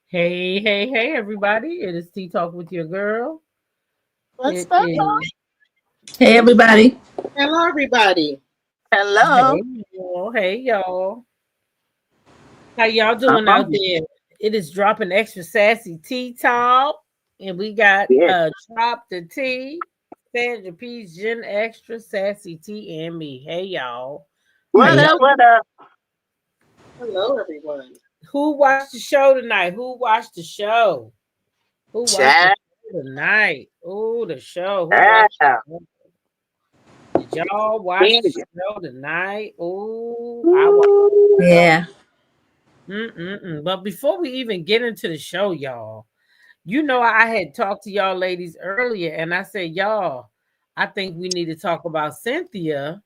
Hey, hey, hey, everybody. It is Teatalk with your girl. What's It up? is, Hey everybody. Hello, everybody. Hello. hey, y'all. Hey, y'all. How y'all doing out Um, there? It is dropping extra sassy tea talk. And we got yes. Drop the Tea, Sandra P's Gen Extra, Sassy Tea, and me. Hey, y'all. How What y'all? up? What up? Hello, everyone. Who watched the show tonight? Who watched the show? Who watched the Chat. show tonight? Oh, the show. Who watched the show? Did y'all watch the show tonight? Oh, I watched the show. Yeah. But before we even get into the show, y'all, I had talked to y'all ladies earlier, and I said, y'all, I think we need to talk about Cynthia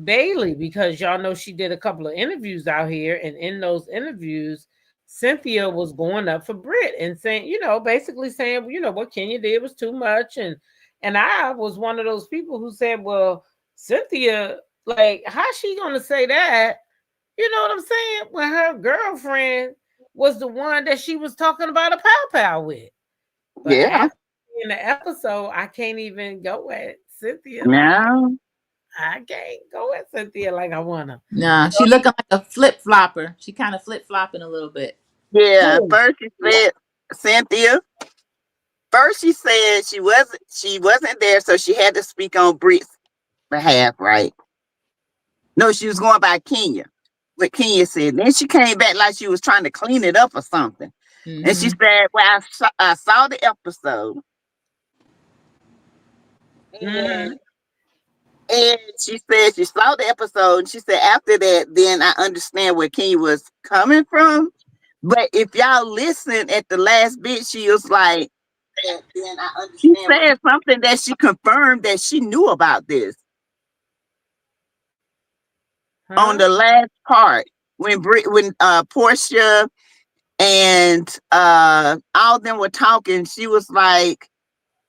Bailey because y'all know she did a couple of interviews out here, and in those interviews, Cynthia was going up for Brit and saying, basically saying, what Kenya did was too much, and I was one of those people who said, well, Cynthia, like, how's she gonna say that? You know what I'm saying? When her girlfriend was the one that she was talking about a pow pow with. But Yeah. after in the episode, I can't even go at Cynthia like No. I can't go at Cynthia like I wanna. Nah, she looking like a flip flopper. She kind of flip flopping a little bit. Yeah. Who? First she said Cynthia. First she said she wasn't there, so she had to speak on Brit's behalf, right? No, she was going by Kenya. What Kenya said. Then she came back like she was trying to clean it up or something. And she Mm-hmm. said, well, I saw the episode. Mm-hmm. And she said she saw the episode. And she said after that, then I understand where Kenya was coming from. But if y'all listen at the last bit, she was like, then I she understand said something that she confirmed that she knew about this on Huh? the last part when Portia and all of them were talking. She was like,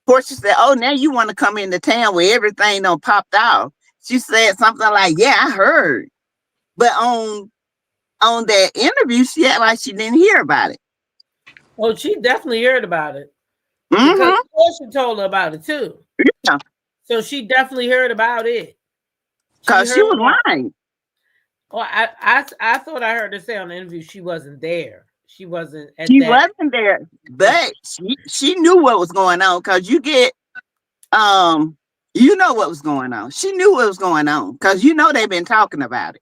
Portia said, "Oh, now you want to come into town where everything done popped off." She said something like, "Yeah, I heard," but on that interview, she acted like she didn't hear about it. Oh, she definitely heard about it because Mm-hmm. Portia told her about it too. Yeah, So she definitely heard about it. She because she heard was about. lying. Oh, I thought I heard her say on the interview she wasn't there. She wasn't at She that wasn't there, event. but she knew what was going on because you get um you know what was going on. She knew what was going on because they've been talking about it.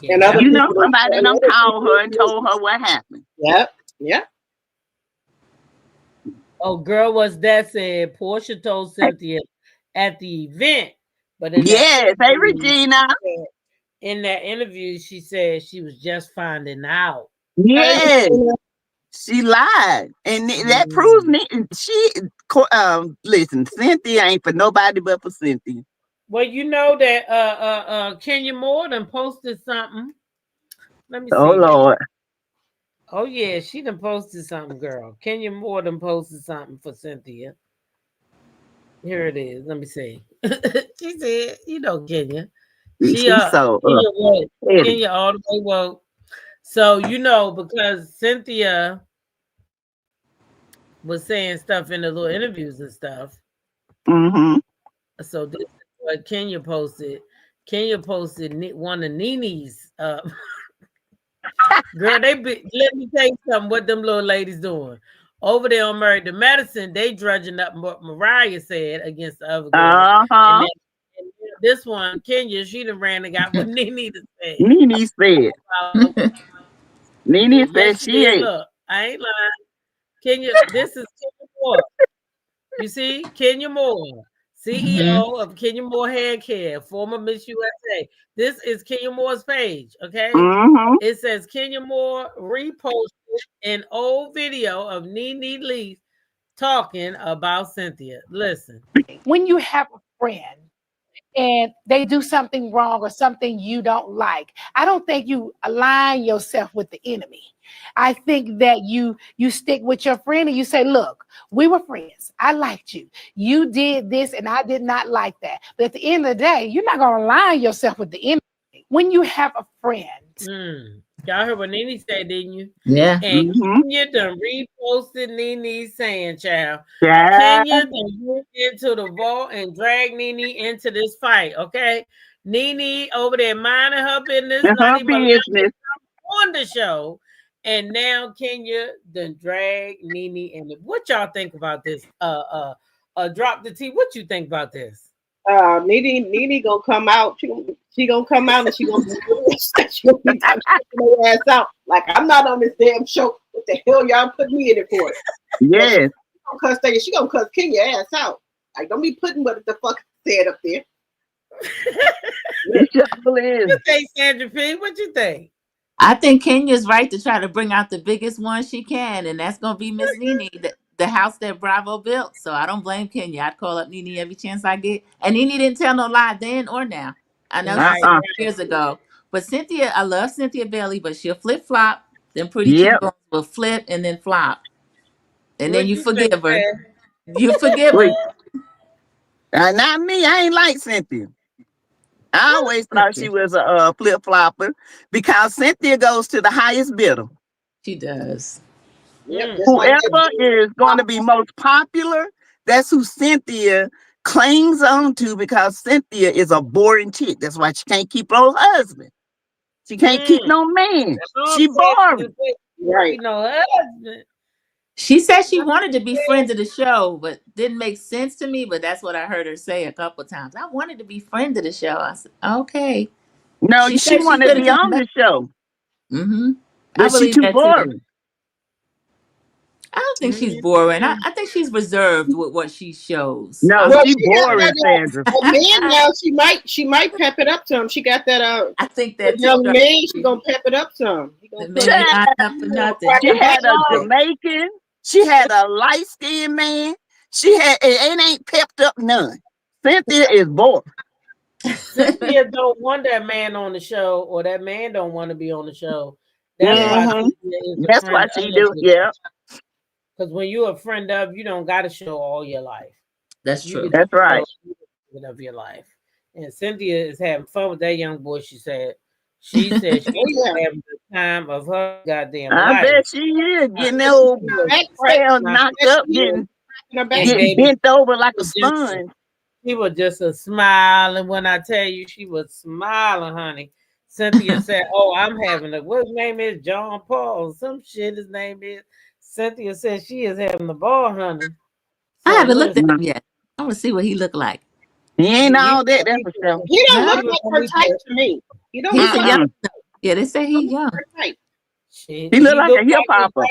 Yeah, And other that was. people, Somebody and done other called people. her and told her what happened. Yep, yep. Oh, girl, was that said? Portia told Cynthia at the event, but Yes, hey Regina. in that interview, she said she was just finding out. Hey, Yes, Regina. she lied, and that proves Mm. me. Listen, Cynthia ain't for nobody but for Cynthia. Well, you know that Kenya Moore done posted something. Let me Oh see. Lord. Oh yeah, she done posted something, girl. Kenya Moore done posted something for Cynthia. Here it is. Let me see. She said, Kenya. She She's so Kenya what? petty. Kenya all the way woke. So because Cynthia was saying stuff in the little interviews and stuff. Mm-hmm. So this is what Kenya posted. Kenya posted one of Nene's. Girl, let me tell you something. What them little ladies doing over there on Married to Madison? They drudging up what Mariah said against the other girl, and Uh-huh. then and this one, Kenya, she done ran and got what Nene to say. Nene said. Nene Yes, said she she did. ain't. Look, I ain't lying. Kenya, this is Kenya Moore. You see, Kenya Moore, Mm-hmm. CEO of Kenya Moore Hair Care, former Miss USA. This is Kenya Moore's page, okay? Mm-hmm. It says Kenya Moore reposted an old video of Nene Leaf talking about Cynthia. Listen. When you have a friend and they do something wrong or something you don't like, I don't think you align yourself with the enemy. I think that you stick with your friend and you say, look, we were friends. I liked you. You did this and I did not like that. But at the end of the day, you're not going to align yourself with the enemy. When you have a friend Y'all heard what Nene said, didn't you? Yeah. And Mm-hmm. Kenya done reposted Nene saying, child, Yeah. Kenya done went into the vault and dragged Nene into this fight, okay? Nene over there minding her business, not Her even allowed to business. come on the show. And now Kenya done drag Nene in. What y'all think about this? Drop the T. What you think about this? Nene gonna come out. She gonna come out and she gonna be talking her ass out. Like, I'm not on this damn show. What the hell y'all put me in it for? Yes. She gonna cuss Kenya ass out. Like, don't be putting what the fuck said up there. It sure is. What you think, Sandra P? What you think? I think Kenya's right to try to bring out the biggest one she can, and that's gonna be Miss Nene, the house that Bravo built. So I don't blame Kenya. I'd call up Nene every chance I get. And Nene didn't tell no lie then or now. I know she said Uh-uh. years ago. But Cynthia, I love Cynthia Bailey, but she'll flip flop. Then pretty Yep. cheekbones will flip and then flop. And then What you you think, forgive her. Sam? You forgive Wait. her. Not me. I ain't like Cynthia. I always thought she was a flip flopper because Cynthia goes to the highest bidder. She does. Yep, just like Whoever is going to be most popular, that's who Cynthia clings on to because Cynthia is a boring chick. That's why she can't keep her husband. She can't keep no man. She boring. right. You know, husband. She said she wanted to be friend of the show, but didn't make sense to me. But that's what I heard her say a couple of times. I wanted to be friend of the show. I said, okay. No, She she said she want to could be come on back. the show, Mm-hmm. I but she believe too that too. boring. I don't think she's boring. I think she's reserved with what she shows. No, Well, she she got boring, that Sandra. a man now. She might pep it up some. She got that I think that too. young man. She gonna pep it up some. He The gonna put man ain't lined up for nothing. She had a Jamaican. She had a light skinned man. She had it ain't pepped up none. Cynthia is boring. Cynthia don't want that man on the show, or that man don't want to be on the show. That's why Mm-hmm. Cynthia is a That's friend why she do. Yeah, because when you're a friend of, you don't got to show all your life. That's You true. can that's right. show of your life. And Cynthia is having fun with that young boy. She said she's having the time of her goddamn I life. bet she is getting that old tail knocked up, getting bent over like a sponge. She was just a smiling. When I tell you, she was smiling, honey. Cynthia said, "Oh, I'm having a what his name is John Paul, some shit. His name is." Cynthia said she is having the ball, honey. I So haven't looked at listen, him yet. I want to see what he looked like. He ain't all that. That's for sure. He don't No. look like her type to me. He don't He's look a like young. Yeah, they say he's young. her type. He He look like a look hip like hopper.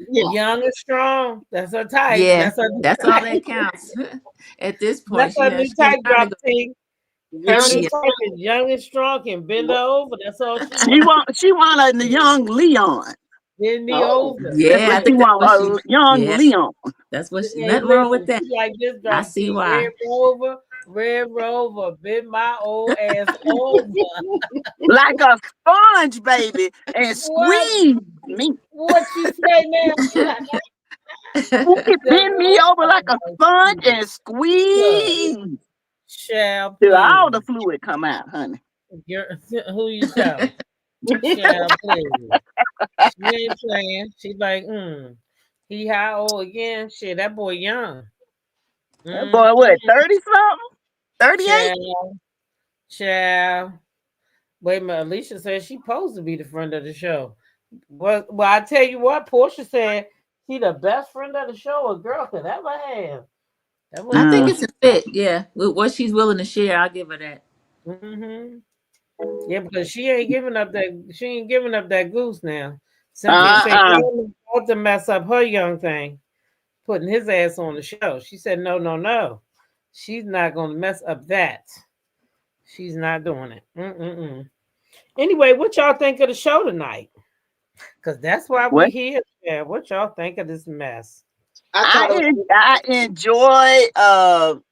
young and strong. That's her type. Yeah, That's her that's all that counts. At this point, That's her new type. Drop thing. Her new Yeah. type is young and strong, can bend her over. That's all she She want a young Leon. bend me over. That's Yeah, I what she think that's want. what A young yeah, Leon. that's what she, Hey, nothing wrong with listen, that. she like this I drop see T. why. Red Rover, bend my old ass over. Like a sponge, baby, and What? squeeze me. What she say now? Bend me over like a sponge and squeeze Shall till all please. the fluid come out, honey. Who you tell? Shall please. She ain't playing. She like, he how old again? Shit, that boy young. That boy, what, 30 something? 38? Child. Wait a minute. Alicia said she supposed to be the friend of the show. Well, I tell you what, Portia said she the best friend of the show a girl could ever have. I think it's a fit. Yeah, with what she's willing to share, I'll give her that. Yeah, because she ain't giving up that. She ain't giving up that goose now. Cynthia said she about to mess up her young thing, putting his ass on the show. She said no. She's not going to mess up that. She's not doing it. Anyway, what y'all think of the show tonight? Because that's why we're here. Yeah, what y'all think of this mess? I enjoy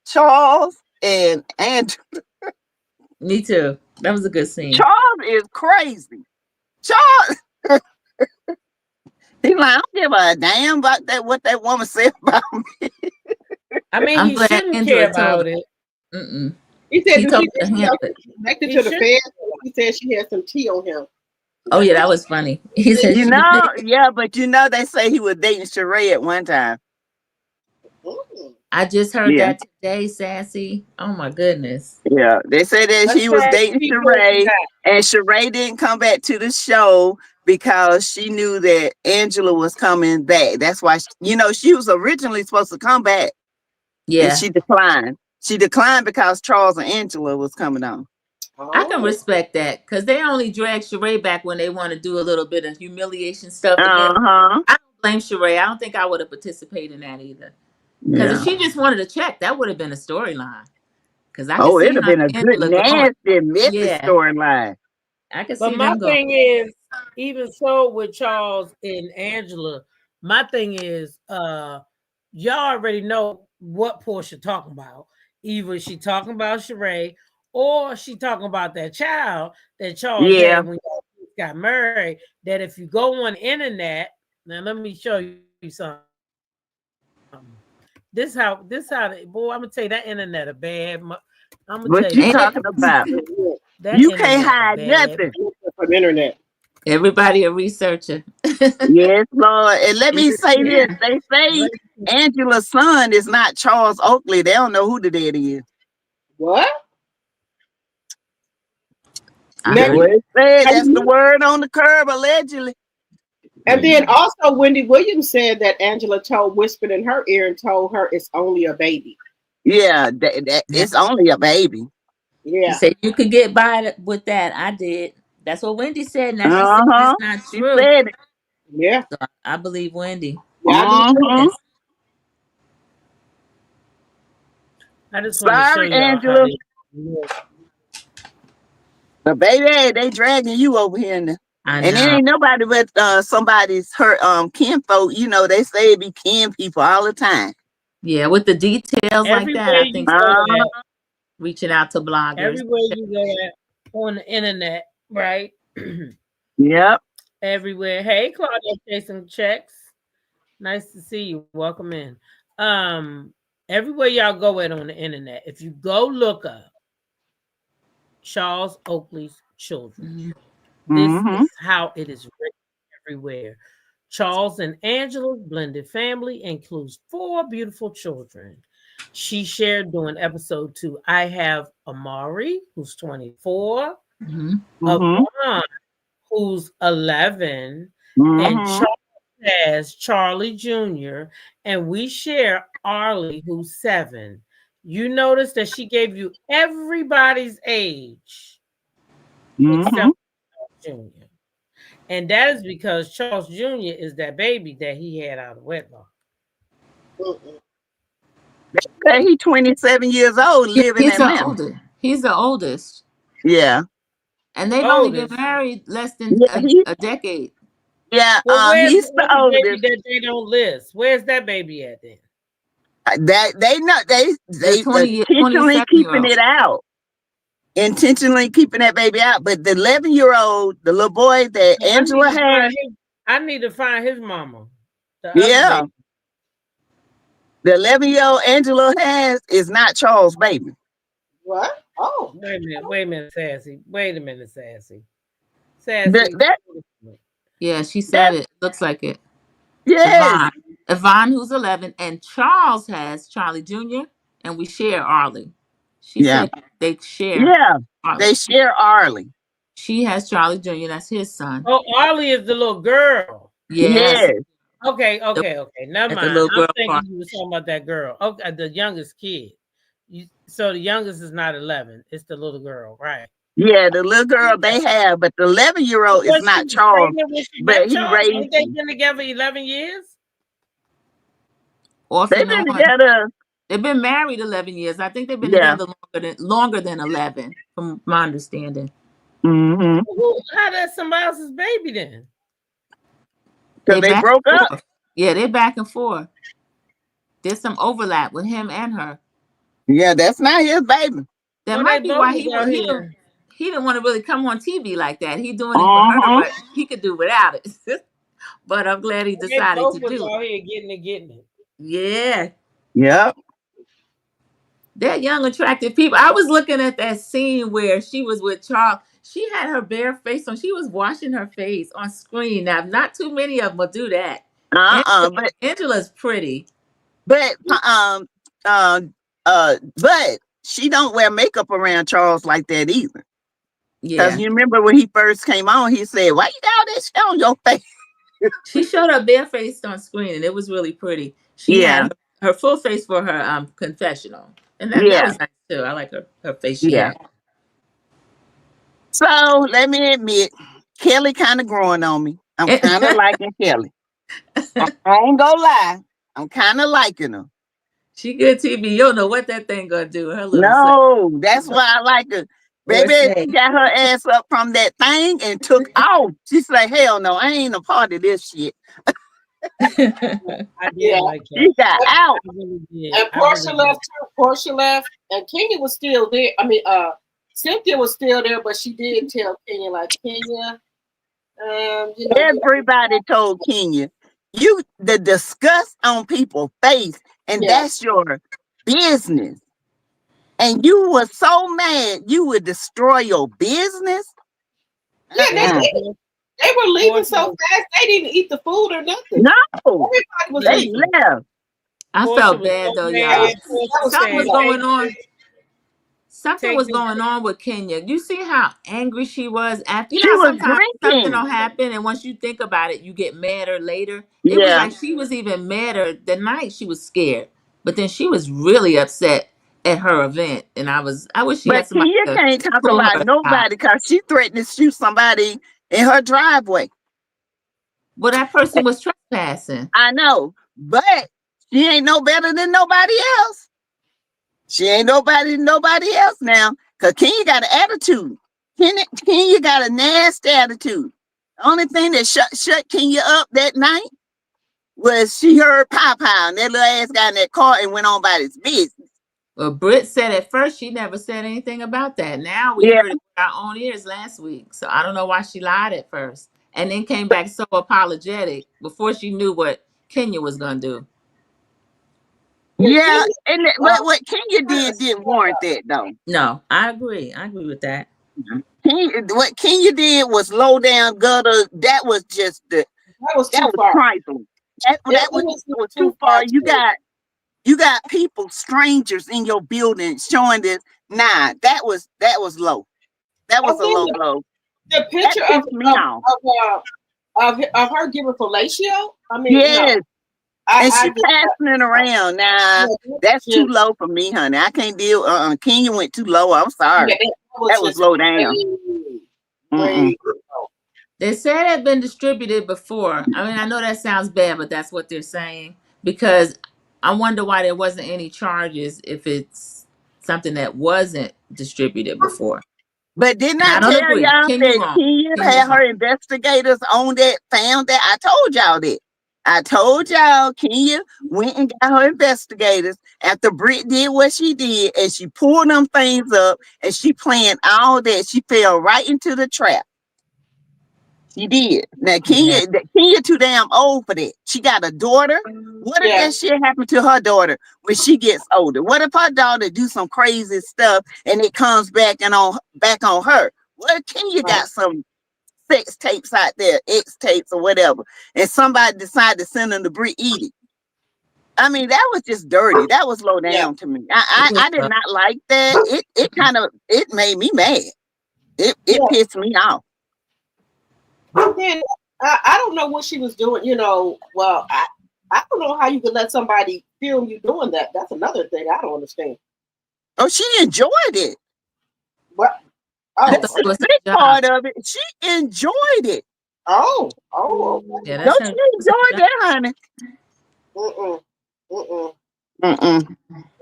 Charles and Andrew. Me too. That was a good scene. Charles is crazy. Charles, he's like, I don't give a damn about that. What that woman said about me. I mean, he shouldn't care about it. He said he connected to the feds. He said she had some tea on him. Oh yeah, that was funny. He said You she know, did. yeah, but you know they say he was dating Sheree at one time. Mm. I just heard Yeah. that today, Sassy. Oh my goodness. Yeah, they say that Let's he was try to dating keep pushing Sheree, that. and Sheree didn't come back to the show because she knew that Angela was coming back. That's why, she was originally supposed to come back, and Yeah, she declined. She declined because Charles and Angela was coming on. I can Oh. respect that because they only drag Sheree back when they want to do a little bit of humiliation stuff again. Uh-huh. I don't blame Sheree. I don't think I would have participated in that either. Because if Yeah. she just wanted to check, that would have been a storyline. Because I could Oh, see it'd her have been a and good, Angela going. nasty, messy Yeah, storyline. I could But see my them going. thing is, even so with Charles and Angela, my thing is, y'all already know what Portia talking about. Either she talking about Sheree or she talking about that child that Charles Yeah. had when y'all got married. That if you go on the internet, now let me show you something. This how boy, I'm gonna tell you that internet a bad. I'm gonna tell What you you Ain't that it? talking about? that You can't internet a hide bad. nothing. From internet. Everybody a researcher. Yes, Lord. And let me say this. Yeah. They say Angela's son is not Charles Oakley. They don't know who the daddy is. What? I That's heard what it. it said. That's the word on the curb, allegedly. And Yeah. then also Wendy Williams said that Angela whispered in her ear and told her it's only a baby. Yeah, Yeah. it's only a baby. She Yeah. said you could get by with that. I did. That's what Wendy said. Now she's saying Uh-huh. it's not She true. said it. Yeah. So I believe Wendy. Yeah, I do too. Uh-huh. Yes. I just want to show Sorry, y'all how Angela. they look. The baby, they dragging you over here. And I it know. ain't nobody but somebody's her kinfolk. They say it be kin people all the time. Yeah, with the details like that, Everywhere I you think go Uh, at, reaching out to bloggers. everywhere you go at on the internet, right? yep. Everywhere. Hey, Claudia, chasing checks. Nice to see you. Welcome in. Everywhere y'all go at on the internet, if you go look up Charles Oakley's children, Mhm. this Mm-hmm. is how it is written everywhere. Charles and Angela's blended family includes 4 beautiful children. She shared during episode 2. I have Amari, who's 24, Mhm. Mm-hmm. Avon, who's 11, and Mm-hmm. Charles has Charlie Jr., and we share Arlie, who's 7. You notice that she gave you everybody's age Mm-hmm. except Jr. And that is because Charles Jr. is that baby that he had out of wedlock. Mm-mm. Say he 27 years old, Yeah, living he's in the Atlanta. oldest. He's the oldest, Yeah. and they've only been Oldest. married less than Yeah. a decade. Well, where's He's the the other baby oldest. that they don't list? Where's that baby at then? That they know The they 27 intentionally year keeping old. it out. Intentionally keeping that baby out. But the 11-year-old, the little boy that I need Angela to find had, his. I need to find his mama. The other yeah, baby. the 11-year-old Angela has is not Charles' baby. What? Oh. Wait a minute, Sassy. Wait a minute, Sassy. That Sassy. that Yeah, she that said it. Looks like it. yes. Yvonne. Yvonne, who's 11, and Charles has Charlie Jr., and we share Arlie. She Yeah. said they share Yeah. Arlie. They share Arlie. She has Charlie Jr., that's his son. Oh, Arlie is the little girl. Yes. Yes. Okay. The, Never at the mind. little I'm girl thinking party. you were talking about that girl. Okay, the youngest kid. So the youngest is not 11. It's the little girl, right? Yeah, the little girl they have, but the 11-year-old is Was she not Charles, pregnant when she but met he Charles? raised Ain't they him. been together 11 years? Off They've and been on. together. They've been married 11 years. I think they've been Yeah. together longer than 11, from my understanding. Mm-hmm. How that's somebody else's baby then? Because They they back broke and up. forth. Yeah, they're back and forth. There's some overlap with him and her. Yeah, that's not his baby. That Well, they might be both why was out here. he didn't want to really come on TV like that. He doing it for her, Uh-huh. but he could do without it. But I'm glad he They decided both to was do it. out here getting it. Yeah. Yep. They're young, attractive people. I was looking at that scene where she was with Charles. She had her bare face on. She was washing her face on screen. Now, not too many of them will do that. But Angela's pretty. but but she don't wear makeup around Charles like that either. Because Yeah. you remember when he first came on, he said, "Why you got all that shit on your face?" She showed her bare face on screen, and it was really pretty. She Yeah, had her full face for her confessional, and that yeah, was nice too. I like her face she yeah. had. So let me admit, Kelly kind of growing on me. I'm kind of liking Kelly. I ain't gonna lie. I'm kind of liking her. She good TV. You don't know what that thing gonna do. Her little No, that's why I like her. or Baby, say. she got her ass up from that thing and took off. She said, "Hell no, I ain't a part of this shit." I did like that. She got out. I really did. And Portia left too. Portia left, and Kenya was still there. I mean, Cynthia was still there, but she did tell Kenya, like, Kenya, you know, Everybody told Kenya, you the disgust on people's face, and that's your business. And you were so mad you would destroy your business. Yeah, they were leaving so fast they didn't eat the food or nothing. No, everybody was they leaving. left. I felt bad though, y'all. Something was going on. Something was going on with Kenya. You see how angry she was after. You know, sometimes something will happen, and once you think about it, you get madder later. It was like she was even madder the night she was scared, but then she was really upset at her event, and I wish she had somebody. But Kenya can't talk about nobody because she threatened to shoot somebody in her driveway. Well, that person was trespassing. I know, but she ain't no better than nobody else. She ain't nobody else now. Cause Kenya got an attitude. Kenya got a nasty attitude. The only thing that shut Kenya up that night was she heard pow pow, and that little ass got in that car and went on about his business. Well, Britt said at first she never said anything about that. Now we heard it with our own ears last week. So I don't know why she lied at first. And then came back so apologetic before she knew what Kenya was gonna do. Yeah, and but what Kenya didn't warrant that though. No, I agree. I agree with that. What Kenya did was low down gutter. That was just that was trifling. That was too far. You got people, strangers in your building showing this. Nah, that was low. That was a low blow. The picture of her giving fellatio. I mean, yes. And she passing it around. Nah, that's too low for me, honey. I can't deal. Kenya went too low. I'm sorry. That was low down. They said it had been distributed before. I mean, I know that sounds bad, but that's what they're saying. Because I wonder why there wasn't any charges if it's something that wasn't distributed before. But didn't I tell y'all that Kenya had her investigators on that, found that? I told y'all that. I told y'all Kenya went and got her investigators after Britt did what she did, and she pulled them things up, and she planned all that. She fell right into the trap. She did. Now Kenya too damn old for that. She got a daughter. What if that shit happened to her daughter when she gets older? What if her daughter do some crazy stuff and it comes back on her? What if Kenya got some sex tapes out there, X tapes or whatever, and somebody decided to send them to Britt eat it? I mean, that was just dirty. That was low down to me. I did not like that. It made me mad. It pissed me off. But then I don't know what she was doing. You know, well, I don't know how you could let somebody film you doing that. That's another thing I don't understand. Oh, she enjoyed it. What? That's the big part of it. She enjoyed it. Oh. Yeah, don't you enjoy that, honey?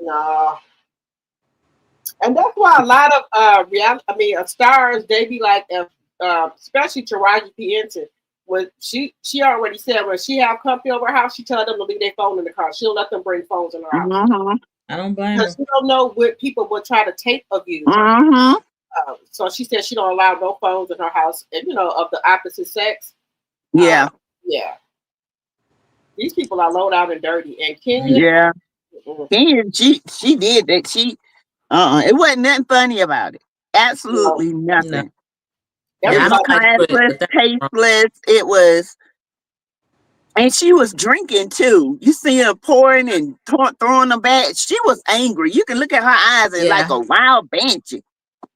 No. And that's why a lot of stars, they be like, especially Taraji P. Henson, when she already said when she have company over her house, she tell them to leave their phone in the car. She don't let them bring phones in her house. I don't blame her. She don't know what people will try to tape of you. So she said she don't allow no phones in her house, and of the opposite sex. Yeah. These people are low down and dirty. And Kenya, Kenya, she did that. It wasn't nothing funny about it. Absolutely nothing. It Yeah, I was don't Everybody. like Brit, classless, but that's wrong. tasteless. It was, and she was drinking too. You see her pouring and throwing them back. She was angry. You can look at her eyes and like Yeah. a wild banshee.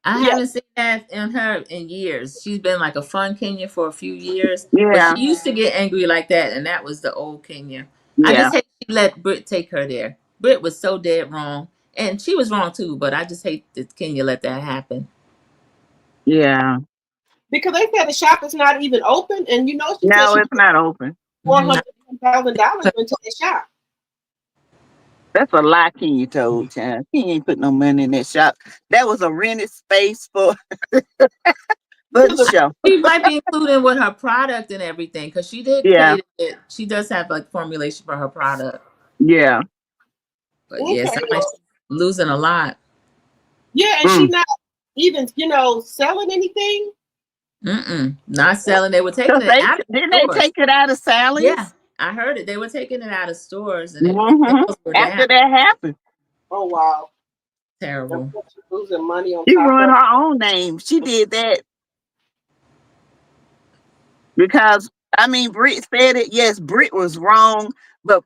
I Yeah. haven't seen that in her in years. She's been like a fun Kenya for a few years, but Yeah, she used to get angry like that, and that was the old Kenya. I yeah, just hate she let Brit take her there. Brit was so dead wrong, and she was wrong too. But I just hate that Kenya let that happen. yeah. Because they said the shop is not even open, and she said No, she it's put not open. four Mhm. hundred $1,000 into the shop. That's a lie Kenya told, child. He ain't put no money in that shop. That was a rented space for the show. She might be including with her product and everything because she did Yeah, cater it. She does have like formulation for her product, yeah. but yeah, it Okay, sounds like well, she's losing a lot. yeah, and she Mm. not even selling anything. Not selling. They were taking Cause it they out of didn't they stores. take it out of Yeah, Sally's. I heard it. They were taking it out of stores, and the Hmm. sales were down. After that happened, Oh wow, and Terrible. she's losing money on she top ruined of. her own name. She did that because I mean, Britt said it. Yes, Britt was wrong, but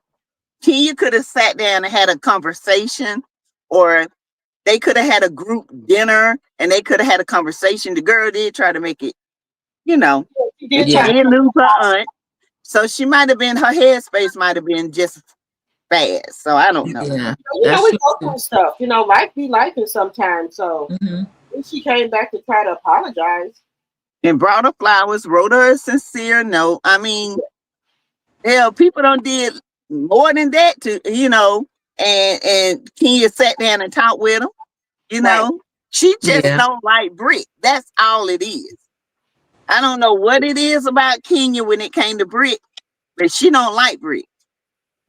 Kenya could have sat down and had a conversation, or they could have had a group dinner and they could have had a conversation. The girl did try to make it, you know, She and did she try Yeah, to. did lose her aunt. So she might have been, her headspace might have been just bad. So I don't know. yeah, We that's true go too. through stuff. Life be life sometimes. So Hmm. when she came back to try to apologize. And brought her flowers, wrote her a sincere note. I mean, hell, people don't did more than that to, and Kenya sat down and talked with Right. them. She just Yeah. don't like Britt. That's all it is. I don't know what it is about Kenya when it came to Britt, but she don't like Britt.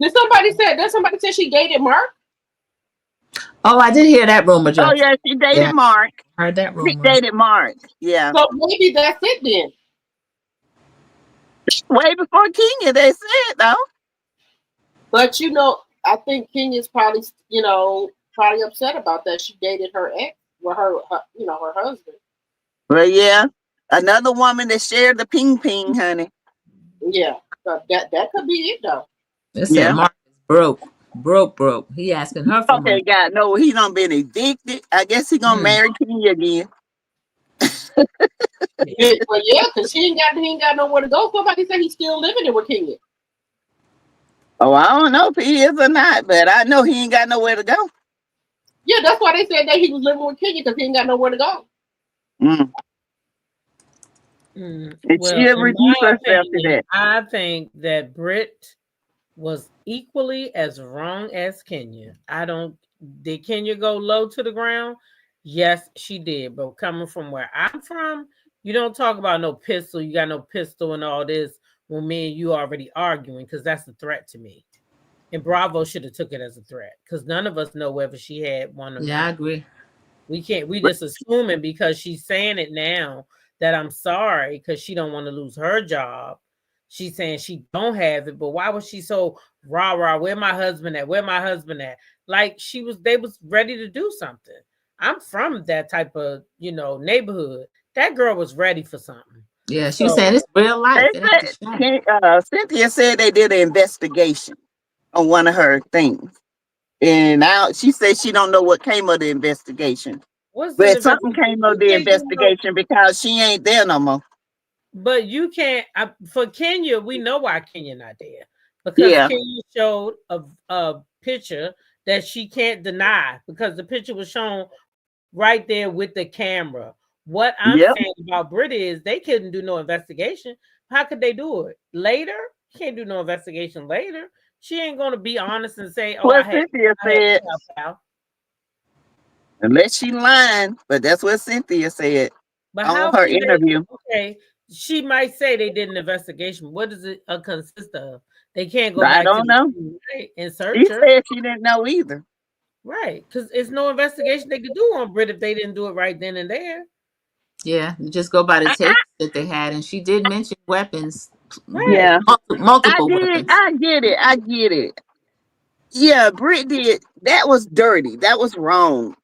Did somebody say she dated Mark? Oh, I did hear that rumor, Oh Jessica. yeah, she dated Yeah, Mark. I heard that Britt rumor. dated Mark. Yeah. So maybe that's it then. Way before Kenya, they said though. But I think Kenya's probably upset about that. She dated her ex, well, her husband. Well, yeah. Another woman that shared the ping ping, honey. Yeah, but that could be it though. They said Yeah. Mark is broke, broke, broke. He asking her for Okay, money. God, no, he done been evicted. I guess he gonna Mm. marry Kenya again. Well, yeah, because he ain't got nowhere to go. Somebody said he's still living in with Kenya. Oh, I don't know if he is or not, but I know he ain't got nowhere to go. Yeah, that's why they said that he was living with Kenya because he ain't got nowhere to go. Mm. And Well, she'll in reduce my herself to opinion, that. I think that Brit was equally as wrong as Kenya. I don't. Did Kenya go low to the ground? Yes, she did. But coming from where I'm from, you don't talk about no pistol. You got no pistol and all this when me and you already arguing because that's a threat to me. And Bravo should have took it as a threat because none of us know whether she had one or Yeah, I not. agree. We can't. We just assuming because she's saying it now that I'm sorry because she don't want to lose her job. She's saying she don't have it, but why was she so rah rah? Where my husband at? Where my husband at? Like they was ready to do something. I'm from that type of neighborhood. That girl was ready for something. Yeah, she was So saying it's real They life. It ain't a said show. Cynthia said they did an investigation on one of her things. And now she said she don't know what came of the investigation. what's the But something investigation? came You of the can't do no. investigation because she ain't there no more. But you can't for Kenya. We know why Kenya not there because Yeah. Kenya showed a picture that she can't deny because the picture was shown right there with the camera. What I'm saying Yep. about Brit is they couldn't do no investigation. How could they do it later? Can't do no investigation later. She ain't gonna be honest and say, "Oh, What Cynthia I had said, pal." unless she lying, but that's what Cynthia said But on how her can they? interview. Okay, she might say they did an investigation. What does it consist of? They can't go I back to don't the know. scene, right, and She search her, said she didn't know either. right? Because it's no investigation they could do on Brit if they didn't do it right then and there, Yeah, you just go by the I, tapes that they had, and she did mention weapons, right? yeah, I multiple did. weapons. I get it. I get it. Yeah, Britt did. That was dirty. That was wrong.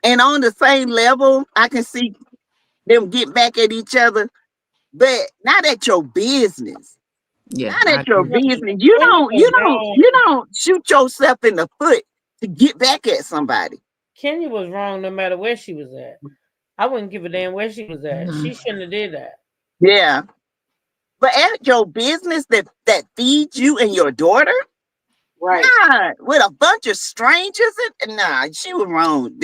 And on the same level, I can see. them get back at each other, but not at your business. Yeah, Not I at your agree. business. You don't shoot yourself in the foot to get back at somebody. Kenya was wrong no matter where she was at. I wouldn't give a damn where she was at. She shouldn't have did that. Yeah. But at your business that feeds you and your daughter, Right. nah, with a bunch of strangers, nah, she was wrong.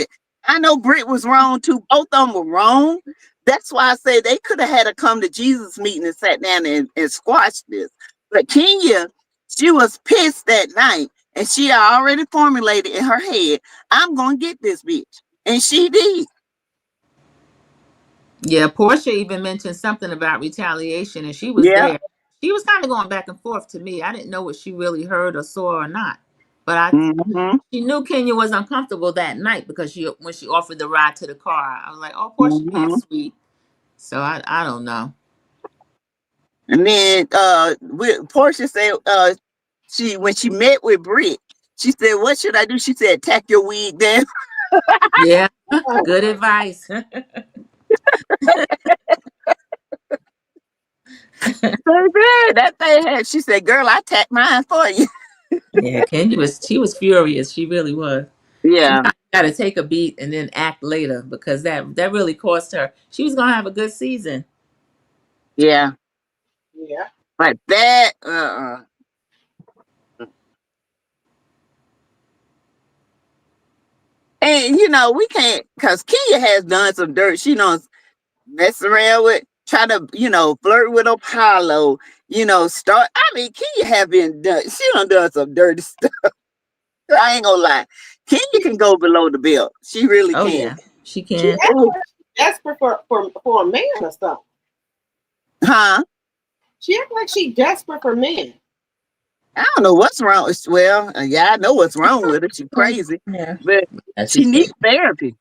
I know Britt was wrong too. Both of them were wrong. That's why I say they could have had a come to Jesus meeting and sat down and squashed this. But Kenya, she was pissed that night, and she already formulated in her head, I'm gonna get this bitch. And she did. Yeah, Portia even mentioned something about retaliation, and she was Yeah. there. She was kind of going back and forth to me. I didn't know what she really heard or saw or not, but Mm-hmm. she knew Kenya was uncomfortable that night because when she offered the ride to the car, I was like, "Oh, Portia being Mm-hmm. sweet." So I don't know. And then Portia said when she met with Britt, she said, what should I do? She said, tack your wig down. Yeah, good advice. So good. That thing had, she said, girl, I tacked mine for you. Yeah, she was furious. She really was. She Yeah. got to take a beat and then act later because that really cost her. She was gonna have a good season. Yeah. Yeah. But that, and we can't, because Kia has done some dirt. She knows mess around with, try to, flirt with Apollo, start. I mean, Kia have been done, she done some dirty stuff. I ain't gonna lie. Kenya can go below the belt. She really Oh can. yeah, she She can. acts like she's desperate for a man or something. Huh? She acts like she's desperate for men. I don't know what's wrong. Well, yeah, I know what's wrong with her. She's crazy, Yeah, but she she's needs crazy. therapy.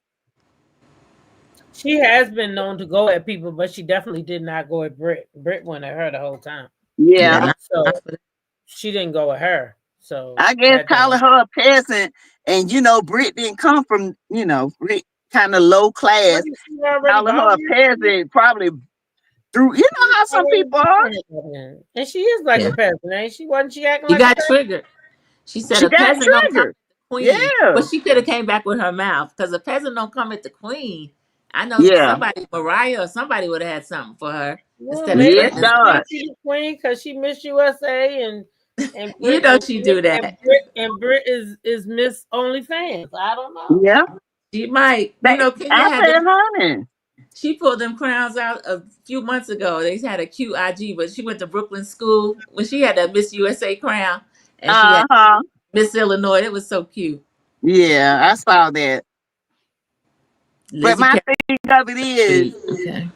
She has been known to go at people, but she definitely did not go at Britt. Britt went at her the whole time. Yeah, Yeah, So not for that. she didn't go at her. So I guess that calling don't. her a peasant, and Britt didn't come from Britt kind of low class. Wasn't she already Calling her a volunteering? peasant probably through. You know how some people are. And she is like Yeah, a peasant, ain't she? Wasn't she acting she like a got peasant? triggered. She said She a got peasant don't come at triggered. the queen, Yeah, but she could have came back with her mouth because a peasant don't come at the queen. I know yeah, somebody, Mariah or somebody would have had something for her Well, instead of maybe yes, threatening. she God. thinks she's a queen because she Miss USA and You Brit know and she Brit do that. and Brit and Brit is Miss OnlyFans. I don't know. Yeah, She might. You they, know, Kenya I had said, them. honey. She pulled them crowns out a few months ago. They had a cute IG, but she went to Brooklyn school when she had that Miss USA crown, and she had Uh-huh. Miss Illinois. It was so cute. Yeah, I saw that. But Lizzie my Carey. thing of it is Okay.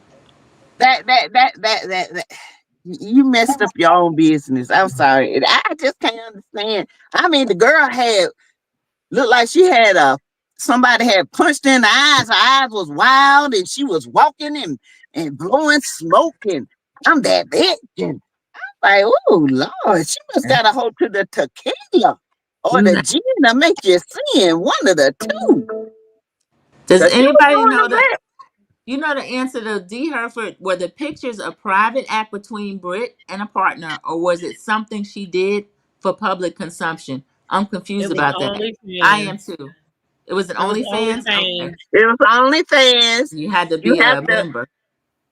that you messed up your own business. I'm sorry. I just can't understand. I mean, the girl had looked like she had somebody had punched in the eyes. Her eyes was wild, and she was walking and blowing smoke. And I'm that bitch. And like, oh Lord, she must got a hold to the tequila or You the know, gin to make you sin. One of the two. does Cause she was anybody doing know the that? best. You know the answer to D. Herford? Were the pictures a private act between Britt and a partner, or was it something she did for public consumption? I'm confused It was about that. I am OnlyFans. too. It was an It was OnlyFans. Okay, OnlyFans. It was OnlyFans. you had to You be have a to member.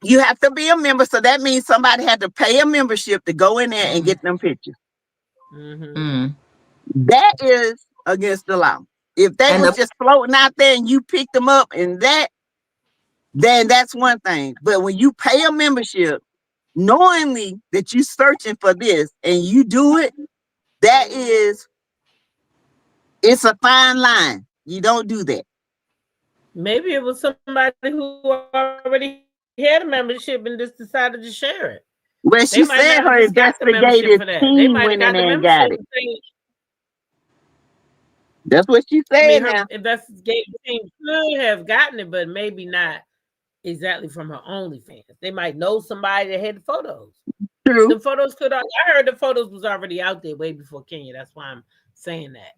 you have to be a member. So that means somebody had to pay a membership to go in there and Mm. get them pictures. Mm-hmm. Mm. That is against the law. If they And was the just floating out there and you picked them up and then that's one thing. But when you pay a membership, knowingly that you searching for this and you do it, that is, it's a fine line. You don't do that. Maybe it was somebody who already had a membership and just decided to share it. Well, They she might said not have her just got the membership investigative for that. They team might have went in got the there and membership got it. and think, That's what she I mean, said her now. investigative team could have gotten it, but maybe not exactly from her OnlyFans. They might know somebody that had the photos. True. The photos I heard the photos was already out there way before Kenya. That's why I'm saying that.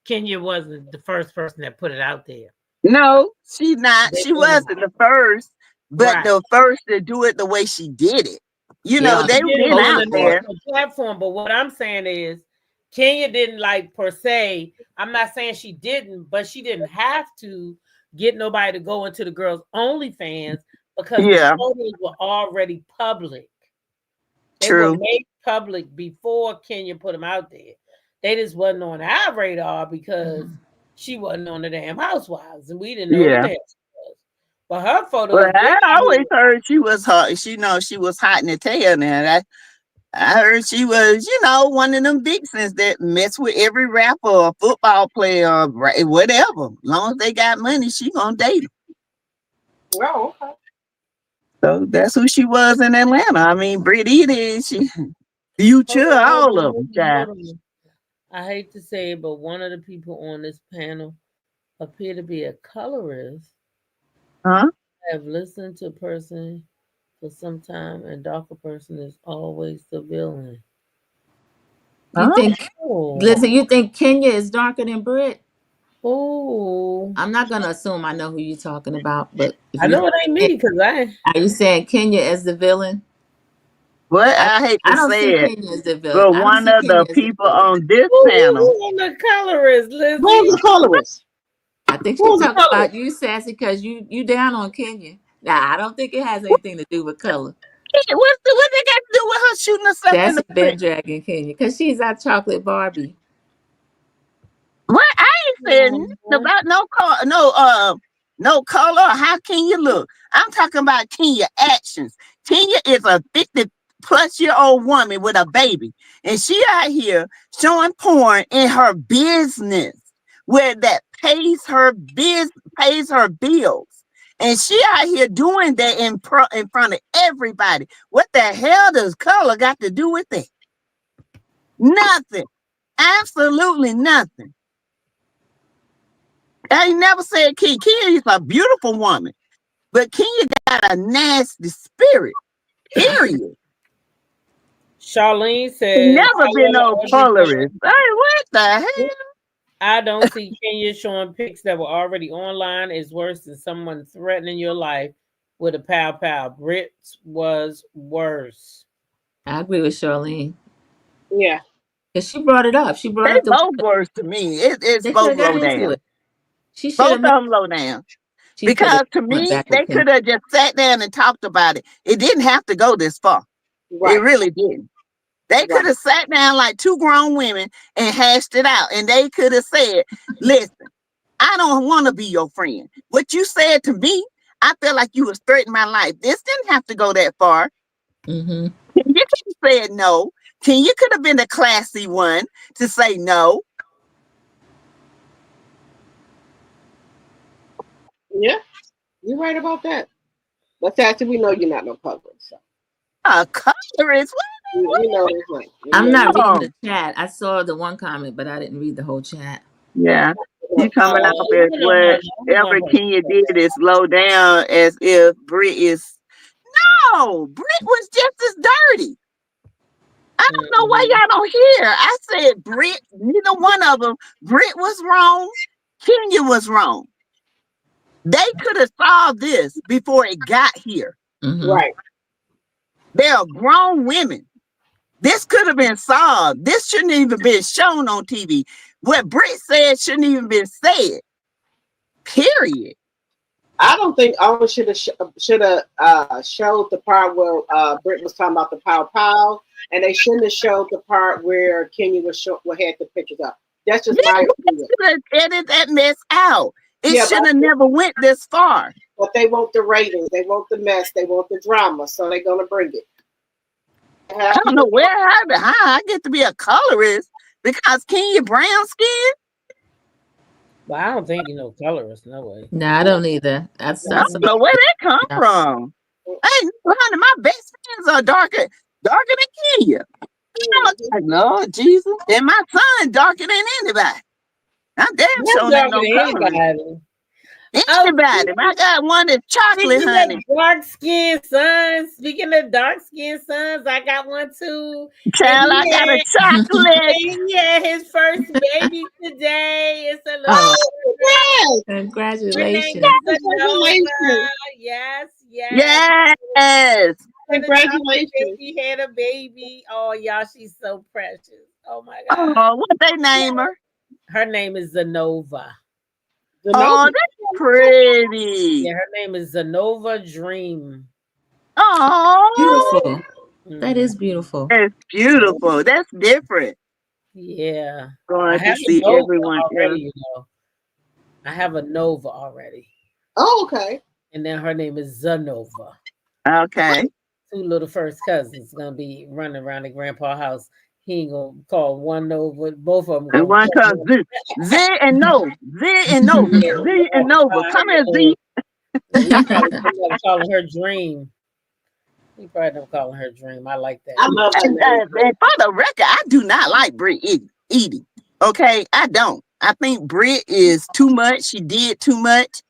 Kenya wasn't the first person that put it out there. No, she not. They She knew. wasn't the first, but Right. the first to do it the way she did it. You Get know, on She they've did it been on out a there. national platform, but what I'm saying is Kenya didn't like per se. I'm not saying she didn't, but she didn't have to get nobody to go into the girls' OnlyFans because the Yeah, photos were already public. They were true. made public before Kenya put them out there. They just wasn't on our radar because she wasn't on the damn Housewives, and we didn't know who the Yeah. hell she was. But her Well, photos been I out always here. heard she was hot. She know she was hot in the tail now. I heard she was, one of them vixens that mess with every rapper or football player or whatever. As long as they got money, she gonna date them. Oh, okay. So that's who she was in Atlanta. I mean, Brittany, she Future, all of them, child. Hold on. I hate to say it, but one of the people on this panel appear to be a colorist. Huh? I have listened to a person for some time, and darker person is always the villain. You Huh? think, Oh, listen, you think Kenya is darker than Brit? oh, I'm not gonna assume I know who you're talking about, but if I you know it ain't me because I. are you saying Kenya as the villain? But I I hate I to don't say see it, Kenya as the villain. but I don't one see of the Kenya as the people villain. on this Who panel, on the colorist, Who's Lizzie? the colorist? I think she's Who's the talking colorist? about you, Sassy, because you down on Kenya. Nah, I don't think it has anything to do with color. what they got to do with her shooting herself in Sassy the been foot? dragging Kenya because she's our chocolate Barbie. What I ain't said nothing Oh, about no color. How can you look? I'm talking about Kenya actions. Kenya is a 50-plus-year-old woman with a baby, and she out here showing porn in her business where that pays her bills. And she out here doing that in front of everybody. What the hell does color got to do with it? Nothing. Absolutely nothing. I ain't never said Kenya. Kenya is a beautiful woman, but Kenya got a nasty spirit. Period. Charlene says, Never been no colorist. Hey, what the hell? I don't see Kenya showing pics that were already online is worse than someone threatening your life with a pow pow. Brit's was worse. I agree with Charlene Yeah. because she brought it up. She brought They up the both worse to me. It's they should both have got low into down. it. She should Both have of met. them low down. She could have Because to went me, back with they Kenya. could have just sat down and talked about it. It didn't have to go this far. It Right. really didn't. They could Right. have sat down like two grown women and hashed it out. And they could have said, listen, I don't want to be your friend. What you said to me, I felt like you was threatening my life. This didn't have to go that far. Mm-hmm. You could have said no. You could have been the classy one to say no. Yeah. You're right about that. But Sassy, we know you're not no colorist. So A colorist? we know it's not. We I'm know not you're reading What? the chat. I saw the one comment, but I didn't read the whole chat. Yeah. You not. coming off as Even on her, what ever Kenya did is low down as if Brit is. No, Brit was just as dirty. I don't know why y'all don't hear. I said Brit, neither one of them. Brit was wrong. Kenya was wrong. They could have solved this before it got here. Mm-hmm. Right. They are grown women. This could have been solved. This shouldn't even been shown on TV. What Brit said shouldn't even been said. Period. I don't think Owen should have showed the part where Britt was talking about the pow pow, and they shouldn't have showed the part where Kenya had the pictures up. That's just Yeah, my they opinion. should have edited that mess out. It Yeah, should have never went this far. but they want the ratings, they want the mess, they want the drama, so they're gonna bring it. I don't know how I get to be a colorist because Kenya brown skin. but I don't think you know colorist. No way. No, I don't either. I saw I some. don't know where that come Yeah. from. Hey, honey, my best friends are darker than Kenya. I'm like, Lord Jesus, and my son darker than anybody. I damn sure ain't no colorist. Anybody. Anybody. I got one that's chocolate, Speaking honey. of dark skinned sons, speaking of dark skinned sons, I got one too. Child, I got a chocolate. He had his first baby today. It's a little Oh, Yes, Her name congratulations. is Sonoma. congratulations. Yes, Yes. Yes. Congratulations. She had a baby. Oh, y'all, she's so precious. Oh my God. Oh, what they name her? Her name is Zanova. Oh, Zenobia. that's pretty. Yeah, her name is Zanova Dream. Oh, Beautiful. That Mhm. is beautiful. that's beautiful. That's different. Yeah. I Going to have a see Nova everyone already, else. you know. I have a Nova already. Oh, okay. And then her name is Zanova. Okay. Two little first cousins gonna be running around the grandpa house. He ain't gonna call one Nova, both of them And gonna one call comes one. Z. Z and Nova. Z and Nova. Yeah, Z and Nova. Come here, Z. he probably somebody calling her Dream. He probably don't calling her Dream. I like that. I love that name. And for the record, I do not like Brit eating. Okay, I don't. I think Brit is too much. She did too much.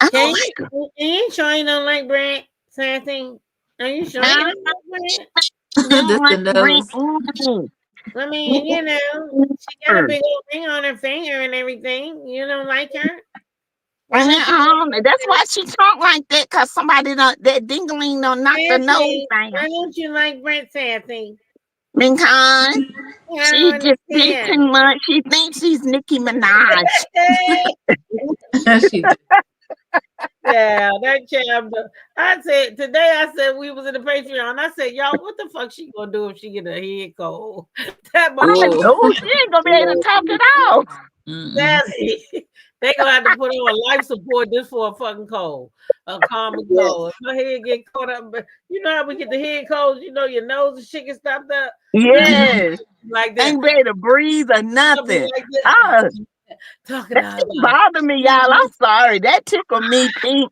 I don't Can like her. you? Are you sure you don't like Brent? Sassy? Are you sure you I don't like Brent? don't That's the like Brit. nose. I mean, you know, she got a big old ring on her finger and everything. You don't like her? Why don't you That's why she talk like that, cause somebody don't that dingling don't knock the nose Sassy? Why down. don't you like Brent, Sassy? Because I she don't just did too understand. much. She thinks she's Nicki Minaj. She did. Yeah, that child. I said today. I said we was in the Patreon. I said, y'all, what the fuck she gonna do if she get a head cold? That Oh. motherfucker Oh, she ain't gonna be able to talk at all. Mm-mm. Sassy. They gonna have to put her on life support just for a fucking cold, a common Yes. cold. If her head get caught up, but you know how we get the head colds. You know your nose and shit get stopped up. That's what Yes. like that. Ain't ready to breathe or I'll be nothing. like this, Oh, talking that out shit loud. bothered me, y'all. I'm sorry. That tickled me pink.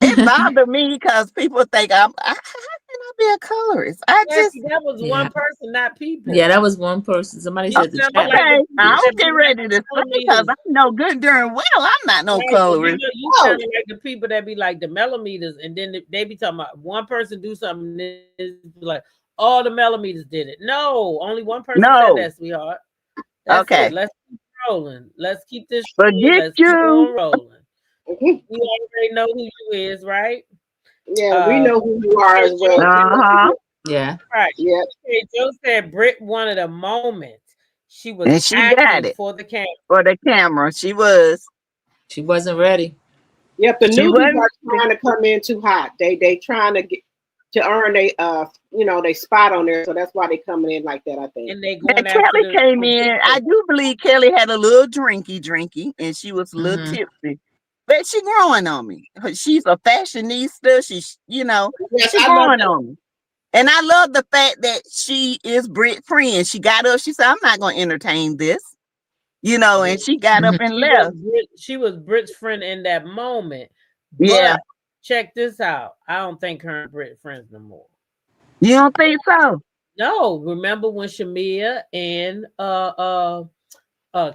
It bothered me because people think how can I be a colorist? I just Sassy, that was Yeah. one person, not Yeah, people. that was one person. Somebody You said the sounded chat. like the okay. I people that don't be get like ready the to say because millimeters. I know good darn well I'm not no Right, but colorist. you Oh, sounded like the people that be like the millimeters, and then they be talking about one person do something, and it's like all the millimeters did it. No, only one person said that, No. sweetheart. That's it. Okay. Let's keep rolling. Let's keep this train. Forget Let's keep you. on rolling. mhm. We already know who you is, right? Yeah, we know who you are Hey as Joe, well. We know Uh-huh. who Yeah. right. you. Hey Joe said Britt wanted a moment. She was And she got acting it for the camera. for the camera. She was. She wasn't ready. Yep, the She newbies wasn't. are trying to come in too hot. They trying to get to earn they spot on there, so that's why they coming in like that. I think. And they And going after Kelly the came in. I people. do believe Kelly had a little drinky, and she was a little Mm-hmm. tipsy. But she growing on me. She's a fashionista. Yes, she I love growing that. on me. And I love the fact that she is Brit friend. She got up. She said, "I'm not going to entertain this," and she got up Mm-hmm. and left. She was Brit's friend in that moment. Yeah, But check this out. I don't think her and Brit friends no more. you don't think so? No, remember when Shamia and